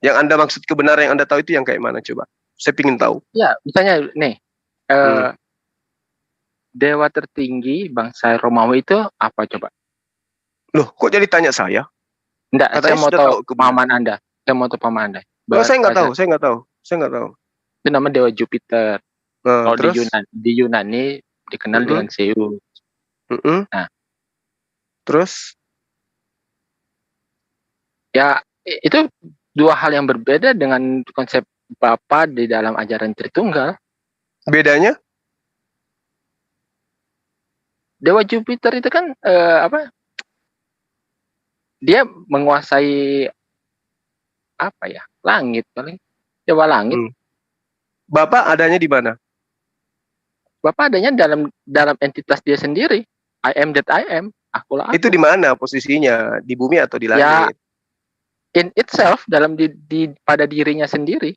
Speaker 1: Yang Anda maksud kebenaran yang Anda tahu itu yang kayak mana coba? Saya ingin tahu.
Speaker 2: Ya, misalnya nih, dewa tertinggi bangsa Romawi itu apa coba?
Speaker 1: Loh, kok jadi tanya saya?
Speaker 2: Enggak,
Speaker 1: Katanya
Speaker 2: saya mau
Speaker 1: sudah
Speaker 2: tahu
Speaker 1: tahu
Speaker 2: pemahaman Anda. Saya mau tahu pemahaman Anda.
Speaker 1: Oh, saya nggak tahu.
Speaker 2: Itu nama dewa Jupiter.
Speaker 1: Nah,
Speaker 2: Kalau
Speaker 1: terus?
Speaker 2: di Yunani dikenal dengan Zeus. Nah,
Speaker 1: terus?
Speaker 2: Ya, itu dua hal yang berbeda dengan konsep Bapa di dalam ajaran Tritunggal.
Speaker 1: Bedanya?
Speaker 2: Dewa Jupiter itu kan dia menguasai apa ya? Langit paling. Dewa langit.
Speaker 1: Bapak adanya di mana?
Speaker 2: Bapak adanya dalam entitas dia sendiri. I am that I am. Akulah aku.
Speaker 1: Itu di mana posisinya? Di bumi atau di langit?
Speaker 2: Ya, in itself, dalam pada dirinya sendiri.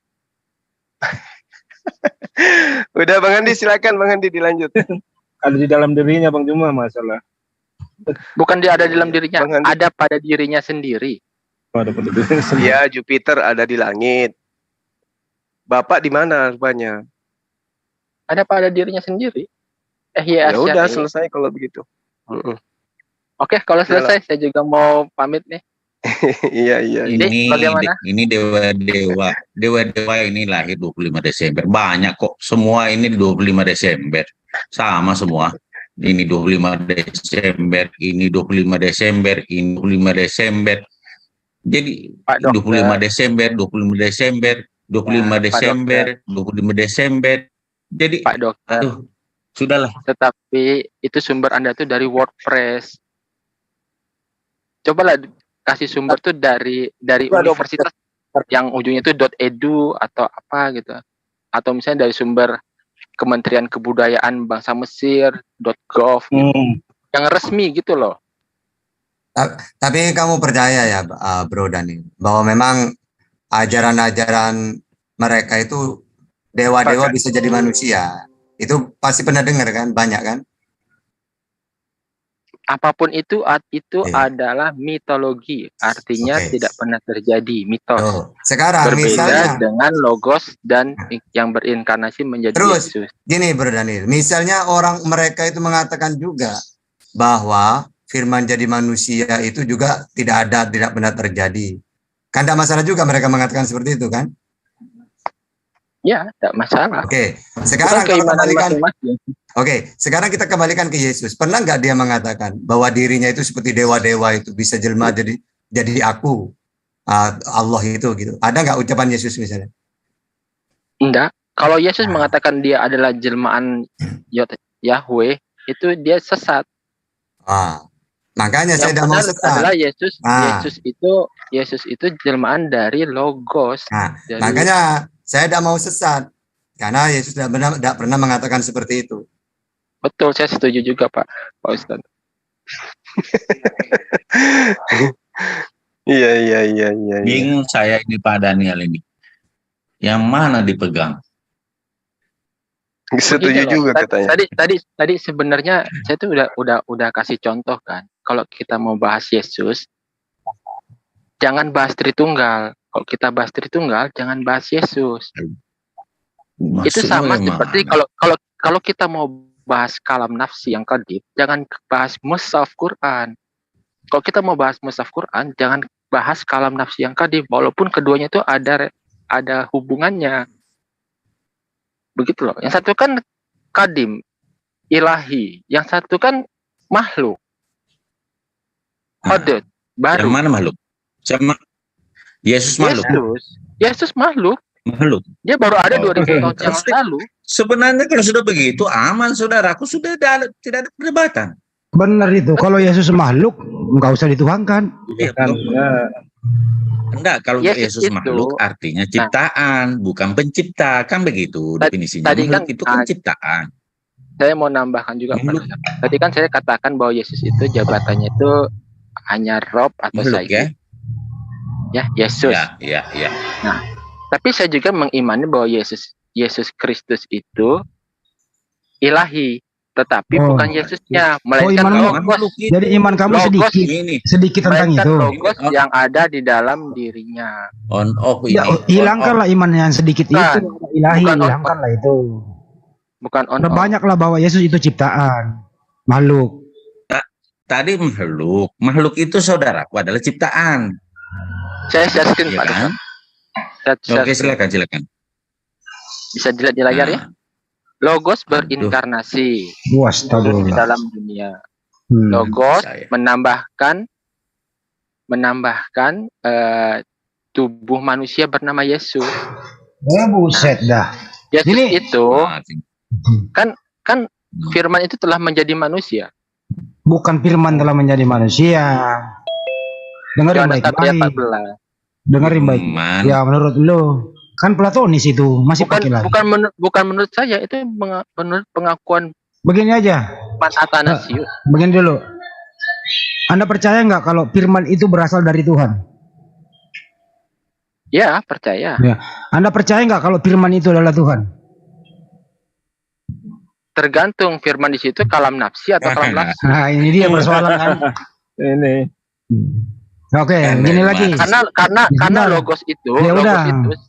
Speaker 1: Udah Bang Andi, silakan Bang Andi dilanjut.
Speaker 4: Ada di dalam dirinya Bang Juma masalah.
Speaker 2: Bukan dia ada di dalam dirinya,
Speaker 1: Bang Andi.
Speaker 2: ada pada dirinya sendiri.
Speaker 4: Oh, ada pada dirinya sendiri.
Speaker 1: Ya, Jupiter ada di langit. Bapak di mana rupanya?
Speaker 2: Ada pada dirinya sendiri.
Speaker 1: Ya udah selesai kalau begitu.
Speaker 2: Oke, kalau selesai saya juga mau pamit nih.
Speaker 1: Iya.
Speaker 5: Ini dewa-dewa ini lahir 25 Desember. Banyak kok. Semua ini 25 Desember. Sama semua. Ini 25 Desember, ini 25 Desember, ini 25 Desember. Jadi 25 Desember, 25 Desember, 25 Desember, 25 Desember. Jadi
Speaker 2: Pak Dokter.
Speaker 5: Sudahlah.
Speaker 2: Tetapi itu sumber Anda tuh dari WordPress. Cobalah kasih sumber tuh dari universitas yang ujungnya itu .edu atau apa gitu. Atau misalnya dari sumber Kementerian Kebudayaan Bangsa Mesir .gov gitu. Yang resmi gitu loh.
Speaker 6: Tapi kamu percaya ya Bro Dani bahwa memang ajaran-ajaran mereka itu dewa-dewa bisa jadi manusia. Itu pasti pernah dengar kan, banyak kan?
Speaker 2: Apapun itu adalah mitologi, artinya tidak pernah terjadi, mitos.
Speaker 6: Sekarang
Speaker 2: berbeda
Speaker 6: misalnya
Speaker 2: dengan logos dan yang berinkarnasi menjadi Yesus.
Speaker 6: Gini Bro Daniel, misalnya orang mereka itu mengatakan juga bahwa firman jadi manusia itu juga tidak pernah terjadi. Kan tidak masalah juga mereka mengatakan seperti itu kan?
Speaker 2: Ya, tidak masalah.
Speaker 6: Oke, sekarang kalau kembalikan. Oke, sekarang kita kembalikan ke Yesus. Pernah nggak dia mengatakan bahwa dirinya itu seperti dewa-dewa itu bisa jelma jadi aku, Allah itu gitu? Ada nggak ucapan Yesus misalnya?
Speaker 2: Enggak. Kalau Yesus mengatakan dia adalah jelmaan Yahweh, itu dia sesat.
Speaker 6: Makanya saya tidak mau sesat.
Speaker 2: Adalah Yesus itu jelmaan dari logos.
Speaker 6: Makanya saya tidak mau sesat karena Yesus tidak pernah mengatakan seperti itu.
Speaker 2: Betul, saya setuju juga Pak Ustaz.
Speaker 1: Iya.
Speaker 5: Bingung saya ini Pak Daniel ini. Yang mana dipegang?
Speaker 1: Setuju juga katanya.
Speaker 2: Tadi sebenarnya saya tuh udah kasih contoh kan. Kalau kita mau bahas Yesus, jangan bahas Tritunggal. Kalau kita bahas Tritunggal, jangan bahas Yesus. Itu sama seperti kalau kita mau bahas kalam nafsi yang qadim, jangan bahas mushaf Quran. Kalau kita mau bahas mushaf Quran, jangan bahas kalam nafsi yang qadim, walaupun keduanya itu ada hubungannya. Begitu loh. Yang satu kan qadim, ilahi, yang satu kan makhluk. Hadad, baru.
Speaker 5: Yang mana makhluk? Sama Yesus makhluk.
Speaker 2: Yesus makhluk.
Speaker 5: Makhluk.
Speaker 2: Dia baru ada 2000 tahun yang lalu.
Speaker 5: Sebenarnya kalau sudah begitu aman, saudaraku, sudah tidak ada perdebatan.
Speaker 3: Benar itu. Kalau Yesus makhluk, nggak usah dituhankan.
Speaker 5: Iya, enggak, kalau Yesus makhluk artinya ciptaan, bukan pencipta, kan begitu definisinya.
Speaker 2: Tadi
Speaker 5: makhluk
Speaker 2: kan,
Speaker 5: itu kan ciptaan.
Speaker 2: Saya mau nambahkan juga, tadi kan saya katakan bahwa Yesus itu jabatannya itu hanya Rob atau Sayyid. Ya, Yesus.
Speaker 5: Ya.
Speaker 2: Nah, tapi saya juga mengimani bahwa Yesus Kristus itu ilahi, tetapi bukan Yesusnya, melainkan Logos.
Speaker 3: Jadi iman kamu sedikit tentang itu.
Speaker 2: Logos yang ada di dalam dirinya.
Speaker 5: On off ini.
Speaker 3: Ya, hilangkanlah iman yang sedikit itu, ilahi, hilangkanlah itu.
Speaker 2: Bukan on.
Speaker 3: Banyaklah bahwa Yesus itu ciptaan, makhluk.
Speaker 5: Tadi makhluk itu saudaraku adalah ciptaan.
Speaker 2: Saya share-kan,
Speaker 5: Ya,
Speaker 2: Pak.
Speaker 5: kan? Oke, silakan.
Speaker 2: Bisa dilihat di layar ya. Logos berinkarnasi di dalam dunia. Logos menambahkan tubuh manusia bernama Yesus.
Speaker 3: Buset dah.
Speaker 2: Yesus itu kan firman itu telah menjadi manusia.
Speaker 3: Bukan firman telah menjadi manusia. Dengerin baik-baik. Dengerin baik. Ya menurut lo kan platonis itu masih pakai lagi.
Speaker 2: Bukan menurut saya, itu menurut pengakuan.
Speaker 3: Begini aja.
Speaker 2: Athanasius.
Speaker 3: Begini dulu. Anda percaya nggak kalau firman itu berasal dari Tuhan?
Speaker 2: Ya, percaya.
Speaker 3: Ya. Anda percaya nggak kalau firman itu adalah Tuhan?
Speaker 2: Tergantung firman di situ kalam nafsi atau kalam nafsi.
Speaker 3: Nah, ini dia persoalan kan.
Speaker 4: Ini.
Speaker 3: Oke, gini lagi.
Speaker 2: Karena logos itu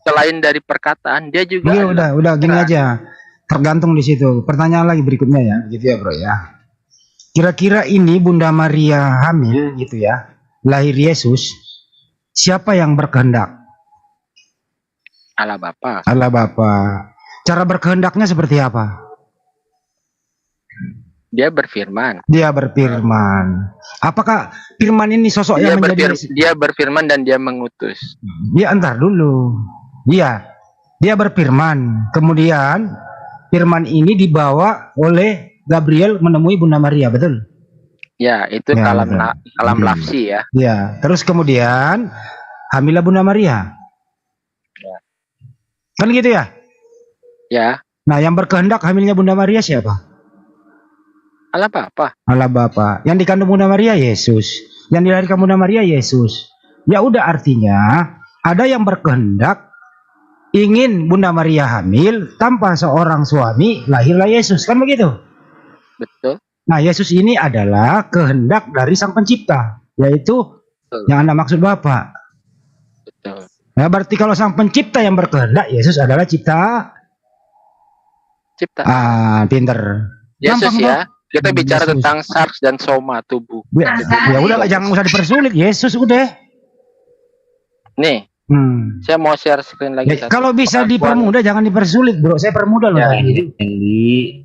Speaker 2: selain dari perkataan, dia juga.
Speaker 3: Ya udah gini aja. Tergantung di situ. Pertanyaan lagi berikutnya ya, gitu ya, Bro ya. Kira-kira ini Bunda Maria hamil gitu ya, lahir Yesus, siapa yang berkehendak?
Speaker 2: Allah Bapa.
Speaker 3: Allah Bapa. Cara berkehendaknya seperti apa?
Speaker 2: Dia berfirman.
Speaker 3: Apakah firman ini sosok yang menjadi?
Speaker 2: Dia berfirman dan dia mengutus.
Speaker 3: Ya, entar dulu. Dia berfirman. Kemudian firman ini dibawa oleh Gabriel menemui Bunda Maria, betul?
Speaker 2: Ya, itu ya, kalam lafsi ya.
Speaker 3: Ya, terus kemudian hamillah Bunda Maria.
Speaker 2: Ya.
Speaker 3: Kan gitu ya?
Speaker 2: Ya.
Speaker 3: Nah, yang berkehendak hamilnya Bunda Maria siapa?
Speaker 2: Allah Bapa.
Speaker 3: Allah Bapa. Yang dikandung Bunda Maria Yesus. Yang dilahirkan Bunda Maria Yesus. Ya udah, artinya ada yang berkehendak ingin Bunda Maria hamil tanpa seorang suami, lahirlah Yesus, kan begitu?
Speaker 2: Betul.
Speaker 3: Nah, Yesus ini adalah kehendak dari Sang Pencipta, yaitu yang Anda maksud Bapak.
Speaker 2: Betul.
Speaker 3: Nah, berarti kalau Sang Pencipta yang berkehendak, Yesus adalah cipta. Pinter.
Speaker 2: Yesus ya. Kita bicara tentang sars dan soma tubuh.
Speaker 3: Ya udah, jangan usah dipersulit. Yesus udah.
Speaker 2: Nih, saya mau share screen lagi.
Speaker 3: Ya, kalau bisa dipermudah, jangan dipersulit, Bro. Saya permudah loh.
Speaker 2: Ya,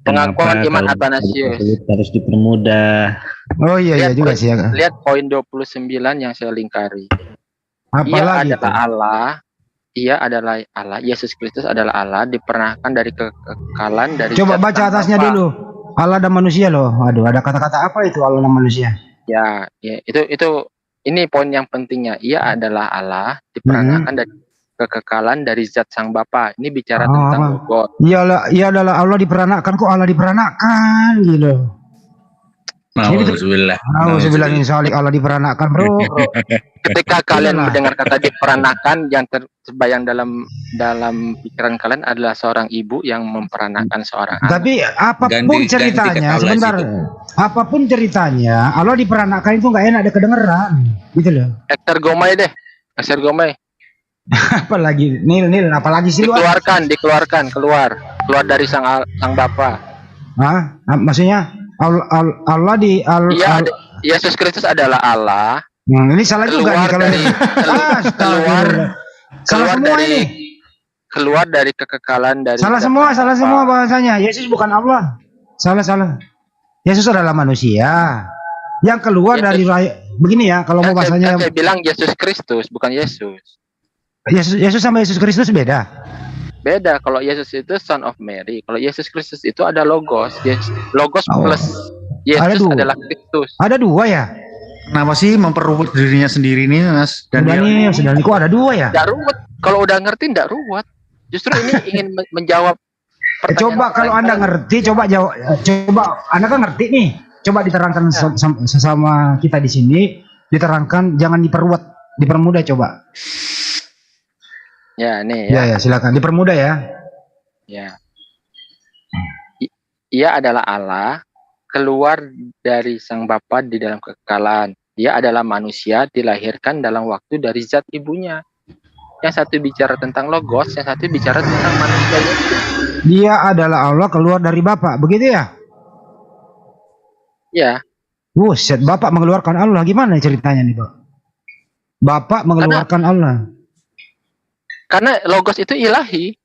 Speaker 2: pengakuan iman Athanasius
Speaker 7: harus dipermudah.
Speaker 3: Oh iya juga sih.
Speaker 2: Lihat poin 29 yang saya lingkari.
Speaker 3: Apalagi
Speaker 2: Ia adalah Allah. Yesus Kristus adalah Allah, diperanakan dari kekekalan dari.
Speaker 3: Coba baca atasnya dulu. Allah dan manusia loh. Aduh, ada kata-kata apa itu Allah dan manusia?
Speaker 2: Ya, ini poin yang pentingnya. Ia adalah Allah, diperanakan dari kekekalan dari zat Sang Bapa. Ini bicara tentang Logos.
Speaker 3: Ia adalah Allah diperanakan, kok Allah diperanakan gitu. Nauzubillah min dzalik, Allah diperanakan, bro.
Speaker 2: Ketika kalian mendengar kata diperanakan, yang terbayang dalam pikiran kalian adalah seorang ibu yang memperanakan seorang anak.
Speaker 3: Tapi apapun ceritanya, sebentar. Apapun ceritanya, Allah diperanakan itu nggak enak ada kedengeran, gitu loh.
Speaker 2: Eksergomai deh, eksergomai.
Speaker 3: Apalagi Nil, apalagi sih?
Speaker 2: Dikeluarkan, keluar dari sang Bapa.
Speaker 3: Maksudnya Allah di
Speaker 2: Iya, Yesus Kristus adalah Allah.
Speaker 3: Ini salah juga nih kalau
Speaker 2: keluar
Speaker 3: salah semua
Speaker 2: dari,
Speaker 3: ini.
Speaker 2: Keluar dari kekekalan dari
Speaker 3: Salah semua bahasanya. Yesus bukan Allah. Salah. Yesus adalah manusia yang keluar dari begini ya, kalau mau bahasanya.
Speaker 2: Saya bilang Yesus Kristus, bukan Yesus.
Speaker 3: Yesus sama Yesus Kristus beda.
Speaker 2: Beda. Kalau Yesus itu Son of Mary. Kalau Yesus Kristus itu ada Logos. Logos plus Yesus adalah Kristus.
Speaker 3: Ada dua ya?
Speaker 8: Kenapa sih memperruwet dirinya sendiri nih, Mas?
Speaker 3: Dan ini sedang kok ada dua ya?
Speaker 2: Tidak ruwet. Kalau udah ngerti tidak ruwet. Justru ini ingin menjawab pertanyaan.
Speaker 3: Coba kalau Anda ngerti, coba jawab. Coba Anda kan ngerti nih. Coba diterangkan sesama kita di sini. Diterangkan, jangan diperruwet, dipermudah coba.
Speaker 2: Ya, nih
Speaker 3: ya. Ya, silakan dipermudah ya.
Speaker 2: Ya. Ia adalah Allah, keluar dari Sang Bapa di dalam kekekalan. Dia adalah manusia, dilahirkan dalam waktu dari zat ibunya. Yang satu bicara tentang Logos, yang satu bicara tentang manusia.
Speaker 3: Dia adalah Allah keluar dari Bapa, begitu ya?
Speaker 2: Ya.
Speaker 3: Buset, Bapak mengeluarkan Allah, gimana ceritanya nih, Pak? Bapak mengeluarkan Allah.
Speaker 2: Karena Logos itu ilahi.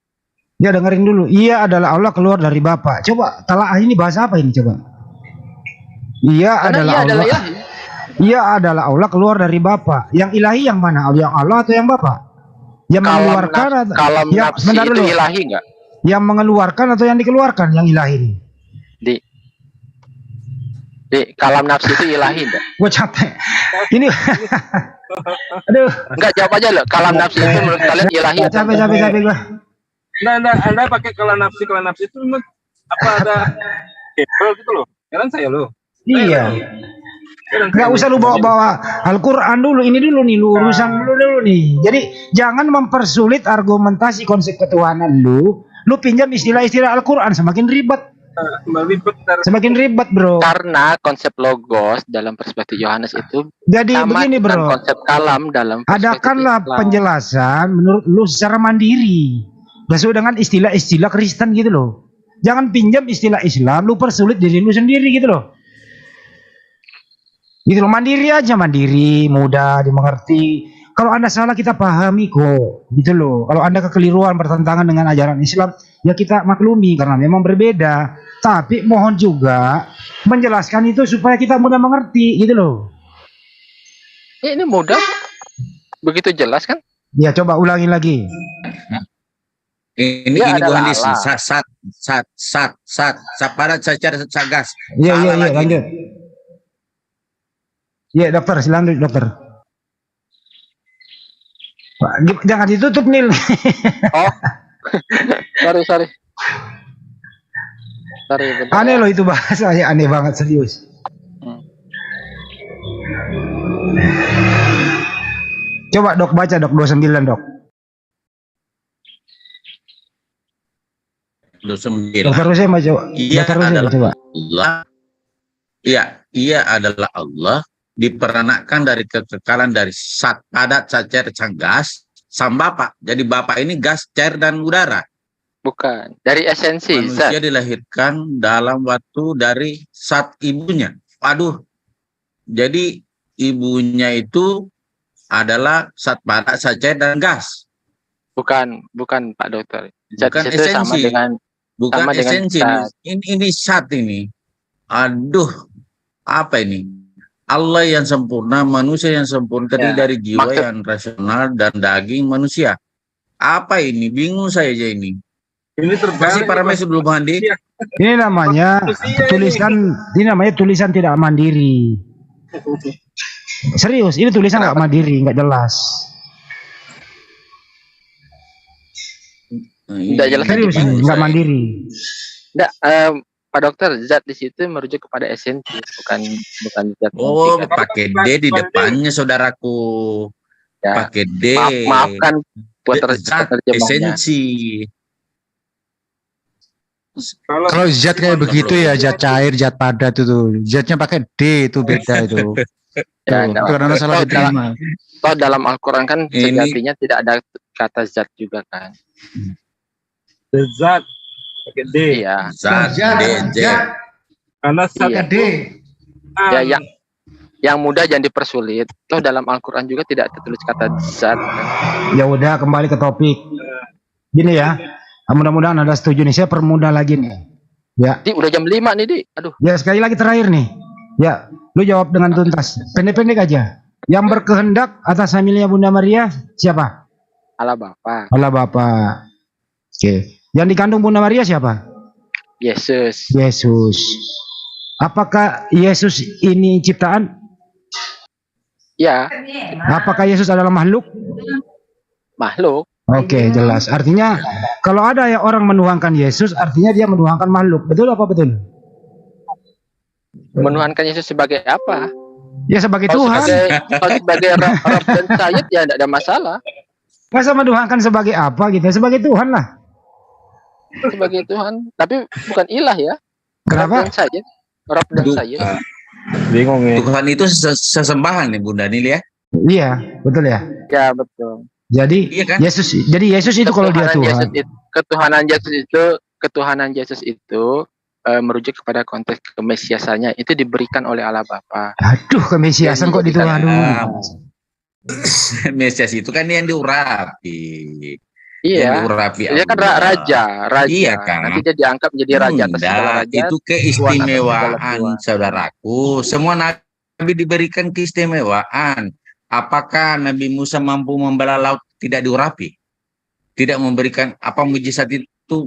Speaker 3: Ya, dengerin dulu. Ia adalah Allah keluar dari Bapa. Coba, talaah ini bahasa apa ini coba? Ia adalah Allah. Ia adalah Allah keluar dari Bapa. Yang ilahi yang mana? Yang Allah atau yang Bapa? Yang mengeluarkan atau
Speaker 2: yang itu ilahi enggak?
Speaker 3: Yang mengeluarkan atau yang dikeluarkan yang ilahi ini?
Speaker 2: Di kalam nafsi itu ilahi enggak?
Speaker 3: Gue capek. Ini aduh.
Speaker 2: Enggak, jawab aja loh. Kalam nafsi itu menurut kalian ilahi atau
Speaker 3: capek gue.
Speaker 4: Anda pakai kalam nafsi itu memang apa ada hebel gitu loh. Jangan saya loh.
Speaker 3: Iya. Nggak usah lu bawa Al-Quran dulu, ini dulu nih, lu urusan dulu nih. Jadi jangan mempersulit argumentasi konsep ketuhanan lu pinjam istilah-istilah Al-Quran, semakin ribet. Semakin ribet, bro.
Speaker 2: Karena konsep Logos dalam perspektif Yohanes itu
Speaker 3: jadi begini, bro.
Speaker 2: Konsep kalam dalam perspektif
Speaker 3: adakanlah
Speaker 2: Islam.
Speaker 3: Penjelasan menurut lu secara mandiri, sesuai dengan istilah-istilah Kristen gitu loh. Jangan pinjam istilah Islam, lu persulit diri lu sendiri gitu loh. Gitu loh, mandiri aja, mandiri, mudah dimengerti. Kalau Anda salah kita pahami kok, gitu loh. Kalau Anda kekeliruan bertentangan dengan ajaran Islam, ya kita maklumi karena memang berbeda. Tapi mohon juga menjelaskan itu supaya kita mudah mengerti, gitu loh.
Speaker 2: Ini mudah, begitu jelas kan?
Speaker 3: Ya coba ulangi lagi.
Speaker 5: Ini Bu Andis, pada secara sagas.
Speaker 3: Iya, lanjut. Iya, dokter, silakan dokter. Pak, jangan ditutup, Nil.
Speaker 2: Oh. sorry.
Speaker 3: Aneh loh itu bahasanya, aneh banget, serius. Coba dok baca dok 29 dok.
Speaker 5: 29.
Speaker 3: Dokter Rusem baca.
Speaker 5: Ia adalah Allah. Ia adalah Allah, diperanakkan dari kekekalan dari zat padat, cair, gas, sang Bapa. Jadi Bapa ini gas, cair, dan udara.
Speaker 2: Bukan, dari esensi.
Speaker 5: Manusia dilahirkan dalam waktu dari zat ibunya. Waduh, jadi ibunya itu adalah zat padat, cair, dan gas.
Speaker 2: Bukan Pak Dokter. Zat
Speaker 5: bukan
Speaker 2: itu
Speaker 5: esensi.
Speaker 2: Sama dengan,
Speaker 5: bukan
Speaker 2: sama
Speaker 5: esensi.
Speaker 2: Dengan
Speaker 5: ini zat ini. Aduh, apa ini? Allah yang sempurna, manusia yang sempurna, terdiri dari jiwa yang rasional dan daging manusia. Apa ini? Bingung saya aja ini.
Speaker 4: Ini
Speaker 5: terbalik. Para mes sebelum mandi.
Speaker 3: Ini namanya tulisan tidak mandiri. Serius, ini tulisan nggak mandiri, nggak jelas.
Speaker 2: Nggak jelas.
Speaker 3: Serius, nggak mandiri.
Speaker 2: Nggak. Pak Dokter, zat di situ merujuk kepada esensi, bukan zat.
Speaker 5: Oh, pakai D di depannya, saudaraku. Ya. Pakai D.
Speaker 2: Maafkan
Speaker 5: zat esensi.
Speaker 8: Kalau zat kayak begitu ya, zat cair, zat padat itu, zatnya pakai D itu beda itu.
Speaker 2: Ya,
Speaker 8: karena salah diterima.
Speaker 2: Toh dalam Al-Quran kan sejatinya tidak ada kata zat juga kan.
Speaker 4: Zat pakai D.
Speaker 2: Iya.
Speaker 5: Zat, DJ.
Speaker 4: Karena satu
Speaker 2: Iya.
Speaker 3: D.
Speaker 2: Ya, yang mudah jangan dipersulit. Toh dalam Al-Qur'an juga tidak tertulis kata zat.
Speaker 3: Ya udah, kembali ke topik. Gini ya, mudah-mudahan Anda setuju nih. Saya permudah lagi nih. Ya,
Speaker 2: Di udah jam 5 nih, Di. Aduh.
Speaker 3: ya sekali lagi terakhir nih. Ya, lu jawab dengan tuntas. Pendek-pendek aja. Yang berkehendak atas hamilnya Bunda Maria siapa?
Speaker 2: Allah Bapa.
Speaker 3: Allah Bapa. Oke. Yang dikandung Bunda Maria siapa?
Speaker 2: Yesus.
Speaker 3: Yesus. Apakah Yesus ini ciptaan?
Speaker 2: Ya,
Speaker 3: Apakah Yesus adalah makhluk?
Speaker 2: makhluk.
Speaker 3: Oke, jelas. Artinya kalau ada ya orang menuhankan Yesus, artinya dia menuhankan makhluk. Betul apa betul?
Speaker 2: Menuhankan Yesus sebagai apa?
Speaker 3: Ya sebagai
Speaker 2: Kalau
Speaker 3: Tuhan.
Speaker 2: sebagai Rabb dan Sayyid ya tidak ada masalah.
Speaker 3: Masa menuhankan sebagai apa gitu? Sebagai Tuhan lah.
Speaker 2: Sebagai Tuhan, tapi bukan ilah ya.
Speaker 3: Kenapa?
Speaker 2: Rabb dan Sayyid. Rabb dan Sayyid.
Speaker 4: bingung ya.
Speaker 5: Tuhan itu sesembahan nih Bunda Nil ya.
Speaker 3: Iya, betul ya.
Speaker 2: Ya, betul.
Speaker 3: Jadi
Speaker 5: Iya kan?
Speaker 3: Yesus itu kalau dia Tuhan.
Speaker 2: Ketuhanan Yesus itu merujuk kepada konteks kemesiasannya, itu diberikan oleh Allah Bapa.
Speaker 3: Aduh, kemesiasan kok dituhan dulu.
Speaker 5: Mesias itu kan yang diurapi.
Speaker 2: Iya.
Speaker 5: Yang diurapi
Speaker 2: Dia kan
Speaker 5: Allah.
Speaker 2: raja.
Speaker 5: Iya kan?
Speaker 2: Nanti dia diangkat menjadi raja atas segala
Speaker 5: Enggak,
Speaker 2: raja.
Speaker 5: itu keistimewaan
Speaker 2: Tuhan.
Speaker 5: saudaraku. Semua nabi diberikan keistimewaan. Apakah Nabi Musa mampu membelah laut tidak diurapi? Tidak memberikan apa mujizat itu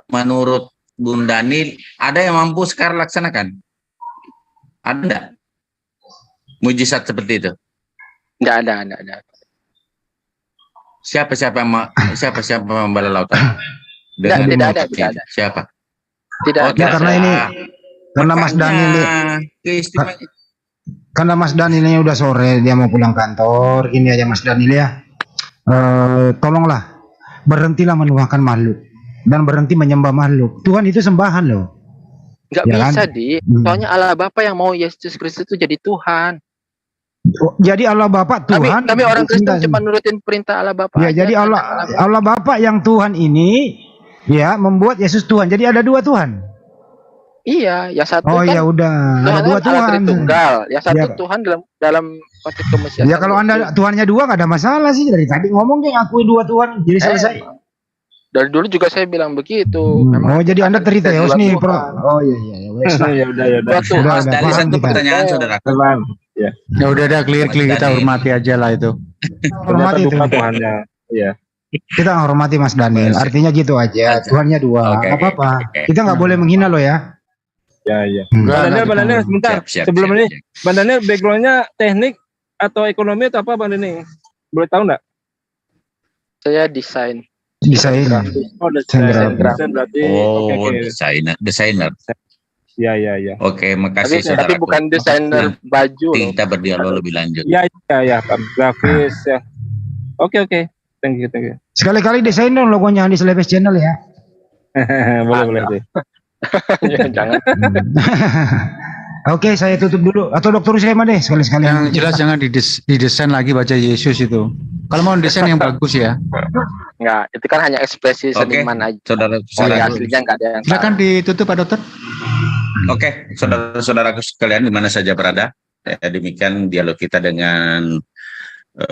Speaker 5: menurut Bunda Nil, ada yang mampu sekarang laksanakan? Ada enggak? Mujizat seperti itu?
Speaker 2: Enggak ada.
Speaker 5: Siapa yang membelah lautan?
Speaker 2: Tidak ada.
Speaker 5: Siapa?
Speaker 2: Tidak
Speaker 5: Oh,
Speaker 2: ada.
Speaker 3: Ya, karena ini karena Mas
Speaker 5: Makanya,
Speaker 3: Daniel
Speaker 5: keistimewaan.
Speaker 3: karena Mas Daniel ini udah sore, dia mau pulang kantor. Ini aja Mas Daniel ya. Tolonglah berhentilah menuhankan makhluk dan berhenti menyembah makhluk. Tuhan itu sembahan loh.
Speaker 2: Enggak
Speaker 3: Ya
Speaker 2: bisa,
Speaker 3: kan?
Speaker 2: Di. Soalnya Allah Bapa yang mau Yesus Kristus itu jadi Tuhan.
Speaker 3: Jadi Allah Bapa Tuhan.
Speaker 2: Kami orang Kristen
Speaker 3: Cinta-
Speaker 2: cuma nurutin perintah Allah Bapa.
Speaker 3: Ya,
Speaker 2: aja.
Speaker 3: jadi Allah Bapa yang Tuhan ini ya membuat Yesus Tuhan. Jadi ada dua Tuhan.
Speaker 2: Iya, yang satu
Speaker 3: Oh
Speaker 2: kan
Speaker 3: ya udah, ada
Speaker 2: Tuhan
Speaker 3: dua
Speaker 2: kan Allah
Speaker 3: Tuhan.
Speaker 2: Tritunggal. Yang satu
Speaker 3: Ya.
Speaker 2: Tuhan dalam konteks kemesiasan.
Speaker 3: Ya kalau Anda Tuhannya dua nggak ada masalah sih. Dari tadi ngomong dia ngakui dua Tuhan. Jadi selesai.
Speaker 2: Dari dulu juga saya bilang begitu.
Speaker 3: Oh jadi Anda teriteos
Speaker 2: dua
Speaker 3: nih,
Speaker 2: Tuhan.
Speaker 3: Pro. Oh iya. Wes lah.
Speaker 4: Ya udah.
Speaker 2: Dua Tuhan.
Speaker 3: Udah,
Speaker 5: Dari
Speaker 3: paham
Speaker 5: satu
Speaker 3: kita.
Speaker 5: pertanyaan saudaraku.
Speaker 4: Teman. Ya.
Speaker 8: Ya udah clear kita hormati aja lah itu.
Speaker 3: Hormati itu.
Speaker 4: Ternyata Tuhannya. Iya.
Speaker 3: Kita hormati Mas Daniel. Artinya gitu aja. Tuhannya dua.
Speaker 5: Oke,
Speaker 3: Nggak apa-apa.
Speaker 5: oke.
Speaker 3: Kita nggak boleh menghina loh ya.
Speaker 4: Ya.
Speaker 8: Enggak,
Speaker 4: Bang Daniel, sebentar.
Speaker 5: Siap,
Speaker 4: Sebelum
Speaker 5: siap,
Speaker 4: ini,
Speaker 5: siap.
Speaker 4: Bang Daniel backgroundnya teknik atau ekonomi atau apa Bang Daniel? Boleh tahu nggak?
Speaker 2: Saya desain.
Speaker 3: Desain.
Speaker 4: Oh,
Speaker 3: Desain
Speaker 4: desain berarti.
Speaker 5: Oh,
Speaker 4: Oke.
Speaker 5: desainer.
Speaker 4: Ya.
Speaker 5: Oke, makasih
Speaker 2: Tapi
Speaker 5: saudaraku.
Speaker 2: bukan desainer baju loh.
Speaker 5: Kita berdialog lebih lanjut.
Speaker 4: Ya. Pak. Grafis ya. Oke. Thank you.
Speaker 3: Sekali-kali desain dong logonya di Celebes Channel ya.
Speaker 4: boleh sih.
Speaker 2: Jangan.
Speaker 3: Oke, saya tutup dulu. Atau Dokter Uslema deh sekali-sekali.
Speaker 8: Yang jelas jangan didesain lagi baca Yesus itu. Kalau mau desain yang bagus ya.
Speaker 2: Enggak, itu kan hanya ekspresi
Speaker 5: Oke.
Speaker 2: seniman aja.
Speaker 5: Saudara-saudaraku.
Speaker 2: Aslinya enggak ada yang
Speaker 8: Silakan ditutup Pak Dokter.
Speaker 5: Oke, saudara-saudaraku sekalian di mana saja berada. Demikian dialog kita dengan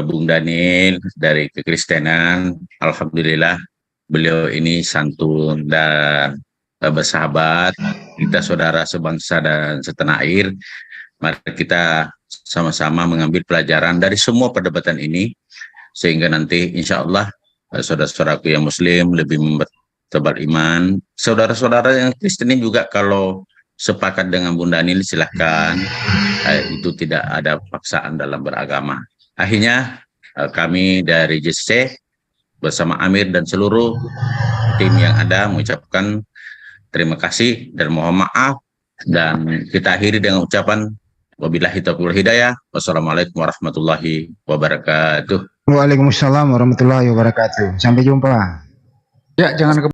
Speaker 5: Bung Daniel dari Kekristenan. Alhamdulillah beliau ini santun dan bersahabat. Kita saudara sebangsa dan setanah air. Mari kita sama-sama mengambil pelajaran dari semua perdebatan ini sehingga nanti insya Allah saudara-saudaraku yang Muslim lebih mempertebal iman. Saudara-saudara yang Kristen ini juga kalau sepakat dengan Bunda Nil silahkan, itu tidak ada paksaan dalam beragama. Akhirnya kami dari JCC bersama Amir dan seluruh tim yang ada mengucapkan terima kasih dan mohon maaf, dan kita akhiri dengan ucapan wabillahi taufiq wal hidayah. Wassalamualaikum warahmatullahi wabarakatuh.
Speaker 3: Waalaikumsalam warahmatullahi wabarakatuh. Sampai jumpa.
Speaker 8: Ya, jangan